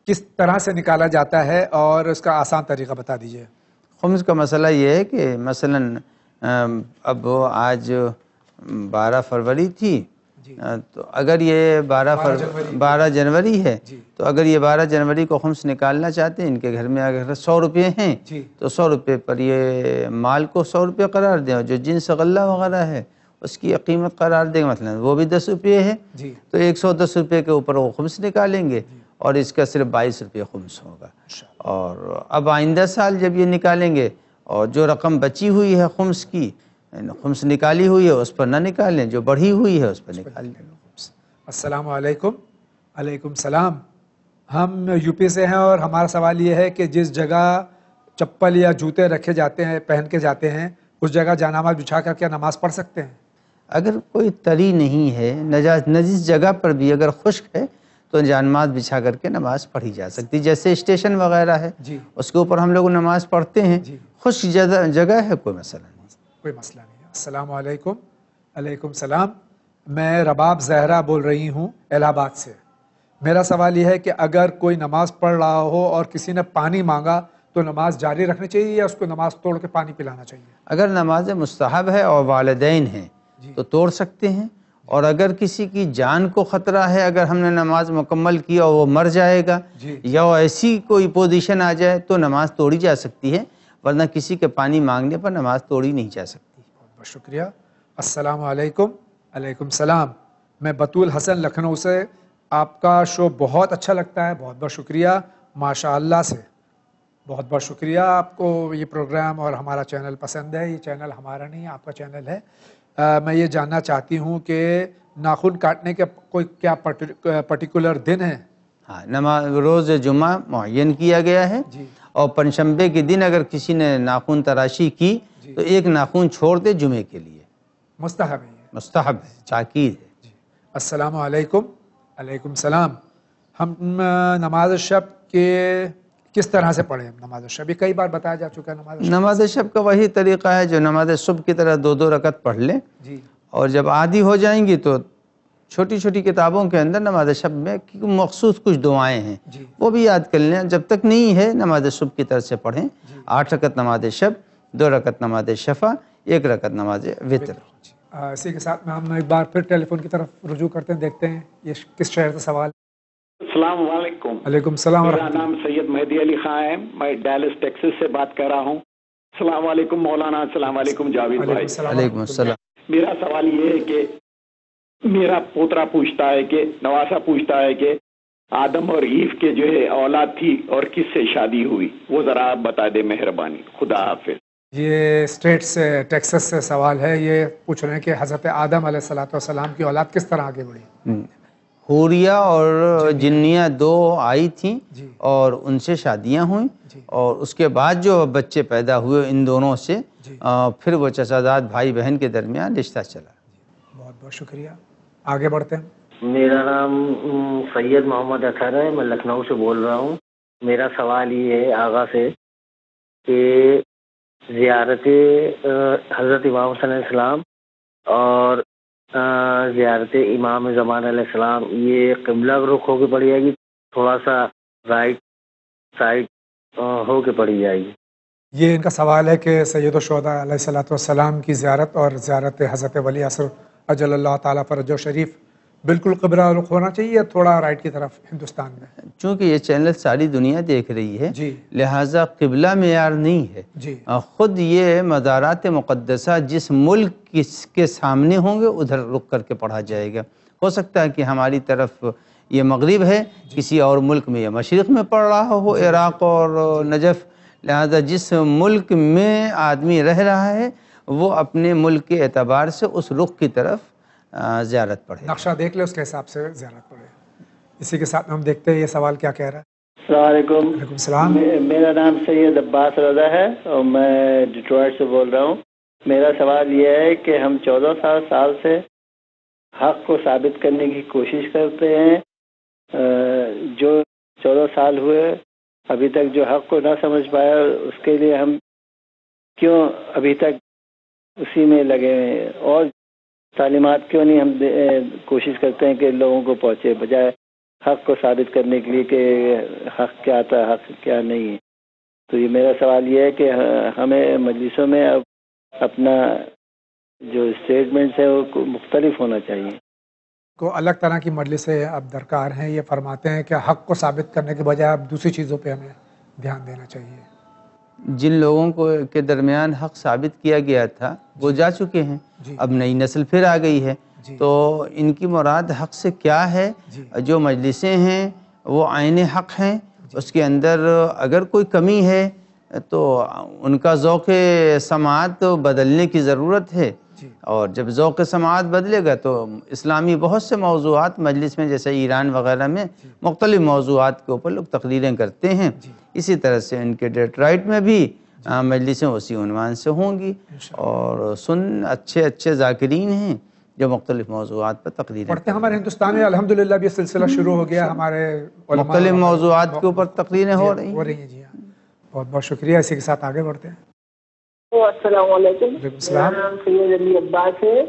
کس طرح سے نکالا جاتا ہے اور اس کا آسان طریقہ بتا دیجئے۔ خمس کا مسئلہ یہ ہے کہ مثلاً اب آج 12 فروری تھی، تو اگر یہ 12 جنوری ہے، تو اگر یہ 12 جنوری کو خمس نکالنا چاہتے ہیں، ان کے گھر میں اگر 100 روپے ہیں تو 100 روپے پر یہ مال کو 100 روپے قرار دیں، اور جو جنس غلہ وغیرہ ہے اس کی قیمت قرار دیں، مثلا وہ بھی 10 روپے ہے تو 110 روپے کے اوپر وہ خمس نکالیں گے، اور اس کا صرف 22 روپے خمس ہوگا۔ اور اب آئندہ سال جب یہ نکالیں گے اور جو رقم بچی ہوئی ہے خمس کی، خمس نکالی ہوئی ہے اس پر نہ نکالیں، جو بڑھی ہوئی ہے اس پر نکال لیں۔ السلام علیکم۔ علیکم السلام۔ ہم یو پی سے ہیں اور ہمارا سوال یہ ہے کہ جس جگہ چپل یا جوتے رکھے جاتے ہیں، پہن کے جاتے ہیں، اس جگہ جانماز بچھا کر کیا نماز پڑھ سکتے ہیں؟ اگر کوئی تری نہیں ہے، نجس جگہ پر بھی اگر خشک ہے تو جانماز بچھا کر کے نماز پڑھی جا سکتی، جیسے اسٹیشن وغیرہ ہے اس کے اوپر ہم لوگ نماز پڑھتے ہیں، خشک جگہ ہے کوئی مسئلہ نہیں۔ کوئی مسئلہ نہیں۔ السلام علیکم۔ علیکم السلام۔ میں رباب زہرا بول رہی ہوں الہ آباد سے۔ میرا سوال یہ ہے کہ اگر کوئی نماز پڑھ رہا ہو اور کسی نے پانی مانگا تو نماز جاری رکھنی چاہیے یا اس کو نماز توڑ کے پانی پلانا چاہیے؟ اگر نماز مستحب ہے اور والدین ہیں تو توڑ سکتے ہیں، اور اگر کسی کی جان کو خطرہ ہے، اگر ہم نے نماز مکمل کی اور وہ مر جائے گا یا ایسی کوئی پوزیشن آ جائے تو نماز توڑی جا سکتی ہے، ورنہ کسی کے پانی مانگنے پر نماز توڑی نہیں جا سکتی۔ بہت بہت شکریہ۔ السلام علیکم۔ علیکم السلام۔ میں بطول حسن لکھنؤ سے، آپ کا شو بہت اچھا لگتا ہے، بہت بہت شکریہ، ماشاء اللہ سے بہت بہت شکریہ۔ آپ کو یہ پروگرام اور ہمارا چینل پسند ہے؟ یہ چینل ہمارا نہیں، آپ کا چینل ہے۔ میں یہ جاننا چاہتی ہوں کہ ناخن کاٹنے کے کوئی کیا پرٹیکولر دن ہے؟ ہاں، روز جمعہ معین کیا گیا ہے، اور پنجشنبے کے دن اگر کسی نے ناخن تراشی کی تو ایک ناخن چھوڑ دے جمعے کے لیے۔ مستحب ہے، مستحب ہے، تاکید ہے۔ السلام علیکم۔ علیکم السلام۔ ہم نماز شب کے کس طرح سے پڑھیں؟ نماز شب یہ کئی بار بتایا جا چکا ہے۔ نماز شب کا وہی طریقہ ہے جو نماز صبح کی طرح 2 رکعت پڑھ لیں، اور جب عادی ہو جائیں گی تو چھوٹی چھوٹی کتابوں کے اندر نماز شب میں مخصوص کچھ دعائیں ہیں، وہ بھی یاد کر لیں۔ جب تک نہیں ہے نماز صبح کی طرح سے پڑھیں، 8 رکعت نماز شب، 2 رکعت نماز شفع، 1 رکعت نماز وتر۔ اسی کے ساتھ میں ہم ایک بار پھر ٹیلی فون کی طرف رجوع کرتے ہیں، دیکھتے ہیں یہ کس شہر سے سوال۔ السلام علیکم۔ علیکم السلام۔ میرا نام سید مہدی علی خان ہے، میں ڈیلس ٹیکسس سے بات کر رہا ہوں۔ السلام علیکم مولانا، السلام علیکم جاوید بھائی۔ علیکم السلام۔ میرا سوال یہ ہے کہ میرا پوترا پوچھتا ہے کہ نواسا پوچھتا ہے کہ آدم اور ایو کے جو ہے اولاد تھی اور کس سے شادی ہوئی، وہ ذرا آپ بتا دیں مہربانی، خدا حافظ۔ یہ اسٹیٹ سے ٹیکسس سے سوال ہے، یہ پوچھ رہے ہیں کہ حضرت آدم علیہ السلام کی اولاد کس طرح آگے بڑھی؟ حوریہ اور جنیہ 2 آئی تھیں اور ان سے شادیاں ہوئیں، اور اس کے بعد جو بچے پیدا ہوئے ان دونوں سے، پھر وہ چچاداد بھائی بہن کے درمیان رشتہ چلا۔ بہت بہت شکریہ، آگے بڑھتے ہیں۔ میرا نام سید محمد اطہر ہے، میں لکھنؤ سے بول رہا ہوں۔ میرا سوال یہ ہے آغا سے کہ زیارت حضرت امام صلی اللہ علیہ وسلم اور زیارت امام زمان علیہ السلام یہ قبلہ رخ ہو کے پڑی جائے گی، تھوڑا سا رائٹ سائڈ ہو کے پڑی جائے گی؟ یہ ان کا سوال ہے کہ سید الشہداء علیہ الصلوۃ والسلام کی زیارت اور زیارت حضرت ولی عصر اجل اللہ تعالیٰ فرجہ شریف بالکل قبلہ رخ ہونا چاہیے یا تھوڑا رائٹ کی طرف ہندوستان میں؟ چونکہ یہ چینل ساری دنیا دیکھ رہی ہے جی لہٰذا قبلہ معیار نہیں ہے، جی خود یہ مزارات مقدسہ جس ملک کے سامنے ہوں گے ادھر رک کر کے پڑھا جائے گا۔ ہو سکتا ہے کہ ہماری طرف یہ مغرب ہے، کسی اور ملک میں یہ مشرق میں پڑھ رہا ہو، عراق اور نجف، لہذا جس ملک میں آدمی رہ رہا ہے وہ اپنے ملک کے اعتبار سے اس رخ کی طرف زیارت پڑھے، نقشہ دیکھ لے اس کے حساب سے زیارت پڑھے۔ اسی کے ساتھ ہم دیکھتے ہیں یہ سوال کیا کہہ رہا ہے۔ السلام علیکم۔ وعلیکم السلام۔ میرا نام سید عباس رضا ہے اور میں ڈیٹرائٹ سے بول رہا ہوں۔ میرا سوال یہ ہے کہ ہم 14 سال سے حق کو ثابت کرنے کی کوشش کرتے ہیں، جو 14 سال ہوئے ابھی تک جو حق کو نہ سمجھ پایا اس کے لیے ہم کیوں ابھی تک اسی میں لگے ہیں، اور تعلیمات کیوں نہیں ہم کوشش کرتے ہیں کہ لوگوں کو پہنچے، بجائے حق کو ثابت کرنے کے لیے کہ حق کیا تھا حق کیا نہیں ہے۔ تو یہ میرا سوال یہ ہے کہ ہمیں مجلسوں میں اب اپنا جو اسٹیٹمنٹس ہے وہ مختلف ہونا چاہیے۔ کو الگ طرح کی مجلسیں اب درکار ہیں، یہ فرماتے ہیں کہ حق کو ثابت کرنے کے بجائے اب دوسری چیزوں پہ ہمیں دھیان دینا چاہیے۔ جن لوگوں کو کے درمیان حق ثابت کیا گیا تھا وہ جا چکے ہیں، اب نئی نسل پھر آ گئی ہے، تو ان کی مراد حق سے کیا ہے؟ جو مجلسیں ہیں وہ عین حق ہیں، اس کے اندر اگر کوئی کمی ہے تو ان کا ذوق سماعت بدلنے کی ضرورت ہے، اور جب ذوق سماعت بدلے گا تو اسلامی بہت سے موضوعات مجلس میں جیسے ایران وغیرہ میں مختلف موضوعات کے اوپر لوگ تقریریں کرتے ہیں، اسی طرح سے ان کے ڈیٹرائٹ میں بھی مجلسیں اسی عنوان سے ہوں گی، اور اچھے ذاکرین ہیں جو مختلف موضوعات پر تقریریں پڑھتے ہیں۔ ہمارے ہندوستان میں الحمدللہ بھی سلسلہ شروع ہو گیا، ہمارے مختلف موضوعات کے اوپر تقریریں ہو رہی ہیں۔ جی ہاں، بہت بہت شکریہ۔ اسی کے ساتھ آگے بڑھتے ہیں۔ السلام علیکم، میرا نام سید علی عباس ہے،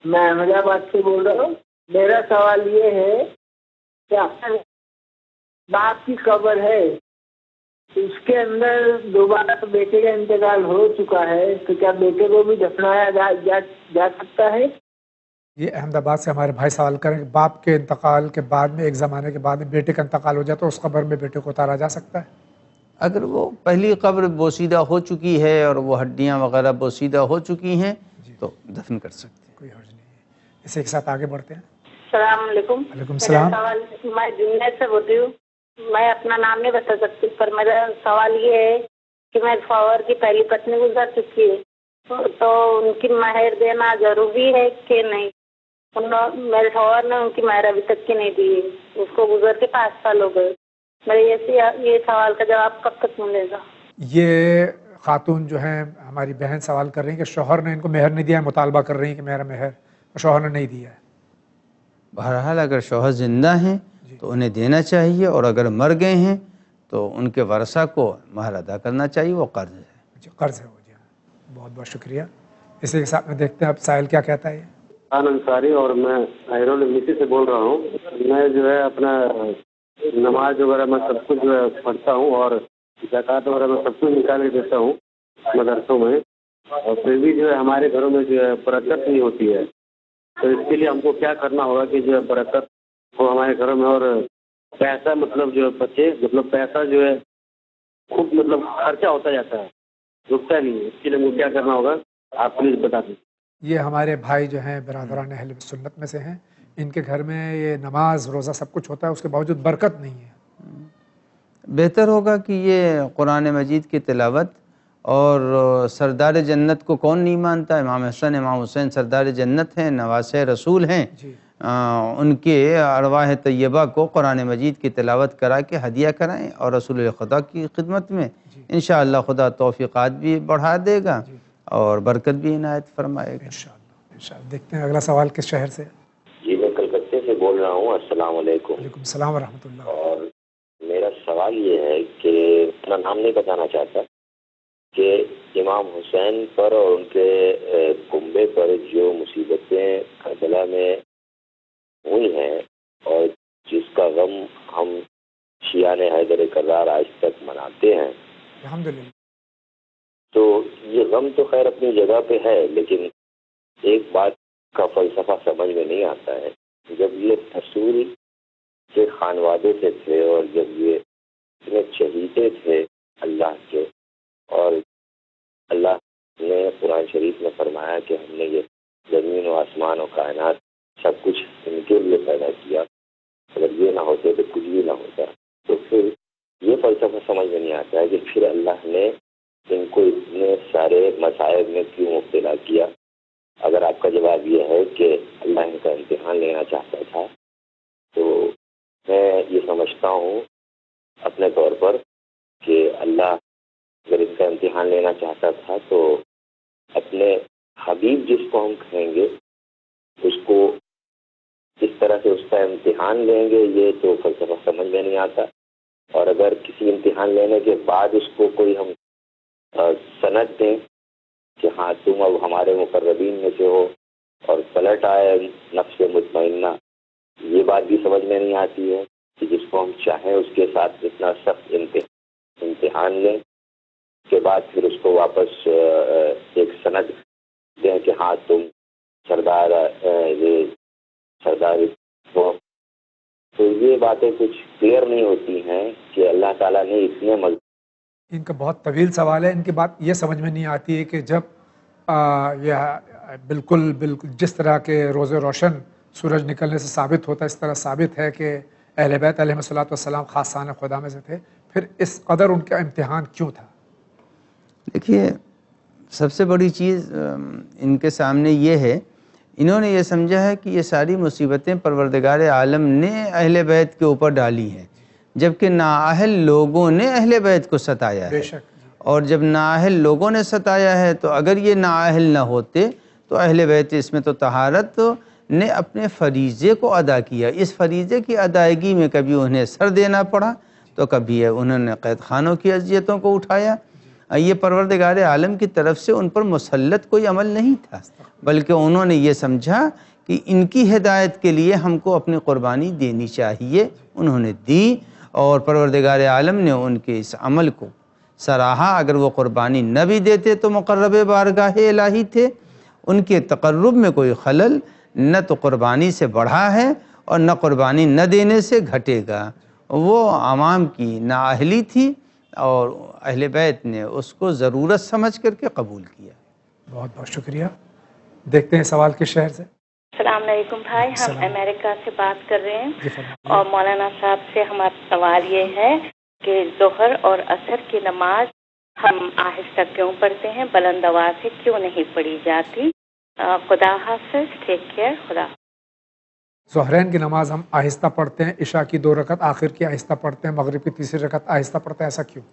میں احمد آباد سے بول رہا ہوں۔ میرا سوال یہ ہے کہ باپ کی قبر ہے، اس کے اندر دوبارہ بیٹے کا انتقال ہو چکا ہے، تو کیا بیٹے کو بھی دفنایا جا سکتا ہے؟ یہ احمد آباد سے ہمارے بھائی سوال کریں کہ باپ کے انتقال کے بعد میں ایک زمانے کے بعد میں بیٹے کا انتقال ہو جائے تو اس قبر میں بیٹے کو اتارا جا سکتا ہے؟ اگر وہ پہلی قبر بوسیدہ ہو چکی ہے اور وہ ہڈیاں وغیرہ بوسیدہ ہو چکی ہیں تو دفن کر سکتے ہیں، کوئی حرج نہیں ہے۔ اسی کے ساتھ آگے بڑھتے ہیں۔ السلام علیکم۔ وعلیکم السلام۔ میں جنید سے بولتی ہوں، میں اپنا نام نہیں بتا سکتی، پر میرا سوال یہ ہے کہ میں شوہر کی پہلی پتنی گزر چکی ہے تو ان کی مہر دینا ضروری ہے کہ نہیں؟ میرے شوہر نے ان کی مہر ابھی تک کی نہیں دی ہے، اس کو گزر کے 5 سال ہو گئے۔ میرے یہ سوال کا جواب کب تک ملے گا؟ یہ خاتون جو ہیں ہماری بہن سوال کر رہی ہیں کہ شوہر نے ان کو مہر نہیں دیا ہے، مطالبہ کر رہی ہیں کہ میرا مہر، شوہر نے نہیں دیا ہے۔ بہرحال اگر شوہر زندہ ہیں تو انہیں دینا چاہیے، اور اگر مر گئے ہیں تو ان کے ورثہ کو مہر ادا کرنا چاہیے، وہ قرض ہے۔ قرض ہے وہ، جی ہاں، بہت بہت شکریہ۔ اسی کے ساتھ میں دیکھتے ہیں اب سائل کیا کہتا ہے۔ خان انصاری، اور میں ایرول امریکی سے بول رہا ہوں۔ میں جو ہے اپنا نماز وغیرہ میں سب کچھ جو ہے پڑھتا ہوں، اور زکوٰۃ وغیرہ میں سب کچھ نکال کے دیتا ہوں مدرسوں میں، اور پھر بھی جو ہے ہمارے گھروں میں جو ہے برکت نہیں ہوتی ہے، تو اس کے لیے ہم کو کیا کرنا ہوگا کہ جو ہے برکت ہو ہمارے گھروں میں، اور پیسہ مطلب جو بچے مطلب پیسہ جو ہے خوب مطلب خرچہ ہوتا جاتا ہے، رکتا نہیں ہے، اس کے لیے ہم کو کیا کرنا ہوگا آپ پلیز بتا دیں۔ یہ ہمارے بھائی جو ہیں برادران اہل سنت میں سے ہیں، ان کے گھر میں یہ نماز روزہ سب کچھ ہوتا ہے، اس کے باوجود برکت نہیں ہے۔ بہتر ہوگا کہ یہ قرآن مجید کی تلاوت، اور سردار جنت کو کون نہیں مانتا؟ امام حسن امام حسین سردار جنت ہیں، نواسہ رسول ہیں، ان کے ارواح طیبہ کو قرآن مجید کی تلاوت کرا کے ہدیہ کرائیں، اور رسول خدا کی خدمت میں انشاءاللہ خدا توفیقات بھی بڑھا دے گا اور برکت بھی عنایت فرمائے گا انشاءاللہ۔ دیکھتے ہیں اگلا سوال کس شہر سے۔ جی میں کلکتے سے بول رہا ہوں۔ السلام علیکم۔ وعلیکم السلام ورحمۃ اللہ۔ اور میرا سوال یہ ہے کہ اپنا نام نہیں بتانا چاہتا کہ امام حسین پر اور ان کے کنبے پر جو مصیبتیں کربلا میں ہوئی ہیں اور جس کا غم ہم شیعان حیدر کرار آج تک مناتے ہیں، الحمدللہ، تو یہ غم تو خیر اپنی جگہ پہ ہے، لیکن ایک بات کا فلسفہ سمجھ میں نہیں آتا ہے. جب یہ رسول کے خانوادے سے تھے اور جب یہ اتنے چہیتے تھے اللہ کے، اور اللہ نے قرآن شریف میں فرمایا کہ ہم نے یہ زمین و آسمان و کائنات سب کچھ ان کے لیے پیدا کیا، اگر یہ نہ ہوتے تو کچھ بھی نہ ہوتا. تو پھر یہ فلسفہ سمجھ میں نہیں آتا ہے کہ پھر اللہ نے ان کو اتنے سارے مصائب میں کیوں مبتلا کیا. اگر آپ کا جواب یہ ہے کہ اللہ ان کا امتحان لینا چاہتا تھا، تو میں یہ سمجھتا ہوں اپنے طور پر کہ اللہ اگر ان کا امتحان لینا چاہتا تھا تو اپنے حبیب جس کو ہم کہیں گے اس کو اس طرح سے اس کا امتحان لیں گے، یہ تو فلسفہ سمجھ میں نہیں آتا. اور اگر کسی امتحان لینے کے بعد اس کو کوئی ہم سند دیں کہ ہاں تم اب ہمارے مقربین میں سے ہو اور پلٹ آئے نفس مطمئنہ، یہ بات بھی سمجھ میں نہیں آتی ہے کہ جس کو ہم چاہیں اس کے ساتھ اتنا سخت امتحان لیں کے بعد پھر اس کو واپس ایک سند دیں کہ ہاں تم سردار ہو. تو یہ باتیں کچھ کلیئر نہیں ہوتی ہیں کہ اللہ تعالیٰ نے اتنے ان کا بہت طویل سوال ہے. ان کی بات یہ سمجھ میں نہیں آتی ہے کہ جب یہ بالکل جس طرح کے روز روشن سورج نکلنے سے ثابت ہوتا ہے، اس طرح ثابت ہے کہ اہل بیت علیہ الصلوۃ والسلام خاصان خدا میں سے تھے، پھر اس قدر ان کا امتحان کیوں تھا؟ دیکھیے، سب سے بڑی چیز ان کے سامنے یہ ہے، انہوں نے یہ سمجھا ہے کہ یہ ساری مصیبتیں پروردگار عالم نے اہل بیت کے اوپر ڈالی ہیں، جبکہ نااہل لوگوں نے اہل بیت کو ستایا ہے. اور جب نااہل لوگوں نے ستایا ہے تو اگر یہ نااہل نہ ہوتے تو اہل بیت اس میں تو طہارت نے اپنے فریضے کو ادا کیا. اس فریضے کی ادائیگی میں کبھی انہیں سر دینا پڑا تو کبھی انہوں نے قید خانوں کی اذیتوں کو اٹھایا. یہ پروردگار عالم کی طرف سے ان پر مسلط کوئی عمل نہیں تھا، بلکہ انہوں نے یہ سمجھا کہ ان کی ہدایت کے لیے ہم کو اپنی قربانی دینی چاہیے. انہوں نے دی اور پروردگار عالم نے ان کے اس عمل کو سراہا. اگر وہ قربانی نہ بھی دیتے تو مقرب بارگاہ الہی تھے. ان کے تقرب میں کوئی خلل نہ تو قربانی سے بڑھا ہے اور نہ قربانی نہ دینے سے گھٹے گا. وہ عوام کی نااہلی تھی اور اہل بیت نے اس کو ضرورت سمجھ کر کے قبول کیا. بہت بہت شکریہ. دیکھتے ہیں سوال کس شہر سے. السلام علیکم بھائی، ہم امریکہ سے بات کر رہے ہیں اور مولانا صاحب سے ہمارا سوال یہ ہے کہ ظہر اور عصر کی نماز ہم آہستہ کیوں پڑھتے ہیں، بلند آواز سے کیوں نہیں پڑھی جاتی؟ خدا حافظ، ٹیک کیئر، خدا. ظہرین کی نماز ہم آہستہ پڑھتے ہیں، عشاء کی 2 رکعت آخر کی آہستہ پڑھتے ہیں، مغرب کی 3 رکعت آہستہ پڑھتے ہیں، ایسا کیوں؟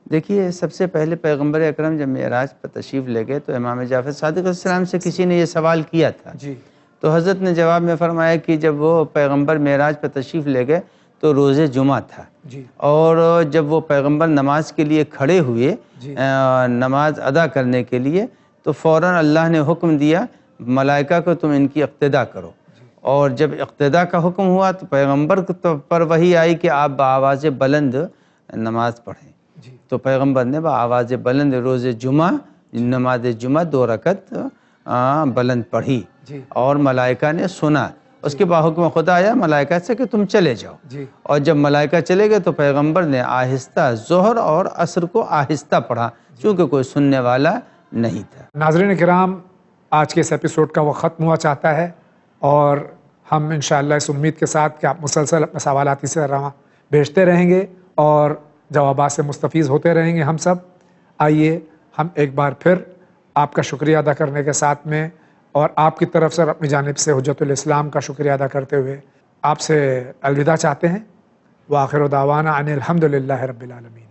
دیکھیے، سب سے پہلے پیغمبر اکرم جب معراج پر تشریف لے گئے تو امام جعفر صادق علیہ السلام سے کسی نے یہ سوال کیا تھا. تو حضرت نے جواب میں فرمایا کہ جب وہ پیغمبر معراج پر تشریف لے گئے تو روز جمعہ تھا، اور جب وہ پیغمبر نماز کے لیے کھڑے ہوئے نماز ادا کرنے کے لیے تو فوراً اللہ نے حکم دیا ملائکہ کو تم ان کی اقتدا کرو. اور جب اقتدا کا حکم ہوا تو پیغمبر پر وحی آئی کہ آپ بآواز بلند نماز پڑھیں. تو پیغمبر نے بآواز بلند روز جمعہ نماز جمعہ 2 رکعت بلند پڑھی اور ملائکہ نے سنا. اس کے بعد حکم خدا آیا ملائکہ سے کہ تم چلے جاؤ. اور جب ملائکہ چلے گئے تو پیغمبر نے آہستہ ظہر اور عصر کو آہستہ پڑھا، چونکہ کوئی سننے والا نہیں تھا. ناظرین کرام، آج کے اس ایپیسوڈ کا وقت ختم ہوا چاہتا ہے، اور ہم انشاءاللہ اس امید کے ساتھ کہ آپ مسلسل اپنے سوالات اسی طرح بھیجتے رہیں گے اور جوابات سے مستفیض ہوتے رہیں گے ہم سب. آئیے ہم ایک بار پھر آپ کا شکریہ ادا کرنے کے ساتھ میں اور آپ کی طرف سے اور اپنی جانب سے حجت الاسلام کا شکریہ ادا کرتے ہوئے آپ سے الوداع چاہتے ہیں. وآخر دعوانا ان الحمدللہ رب العالمین.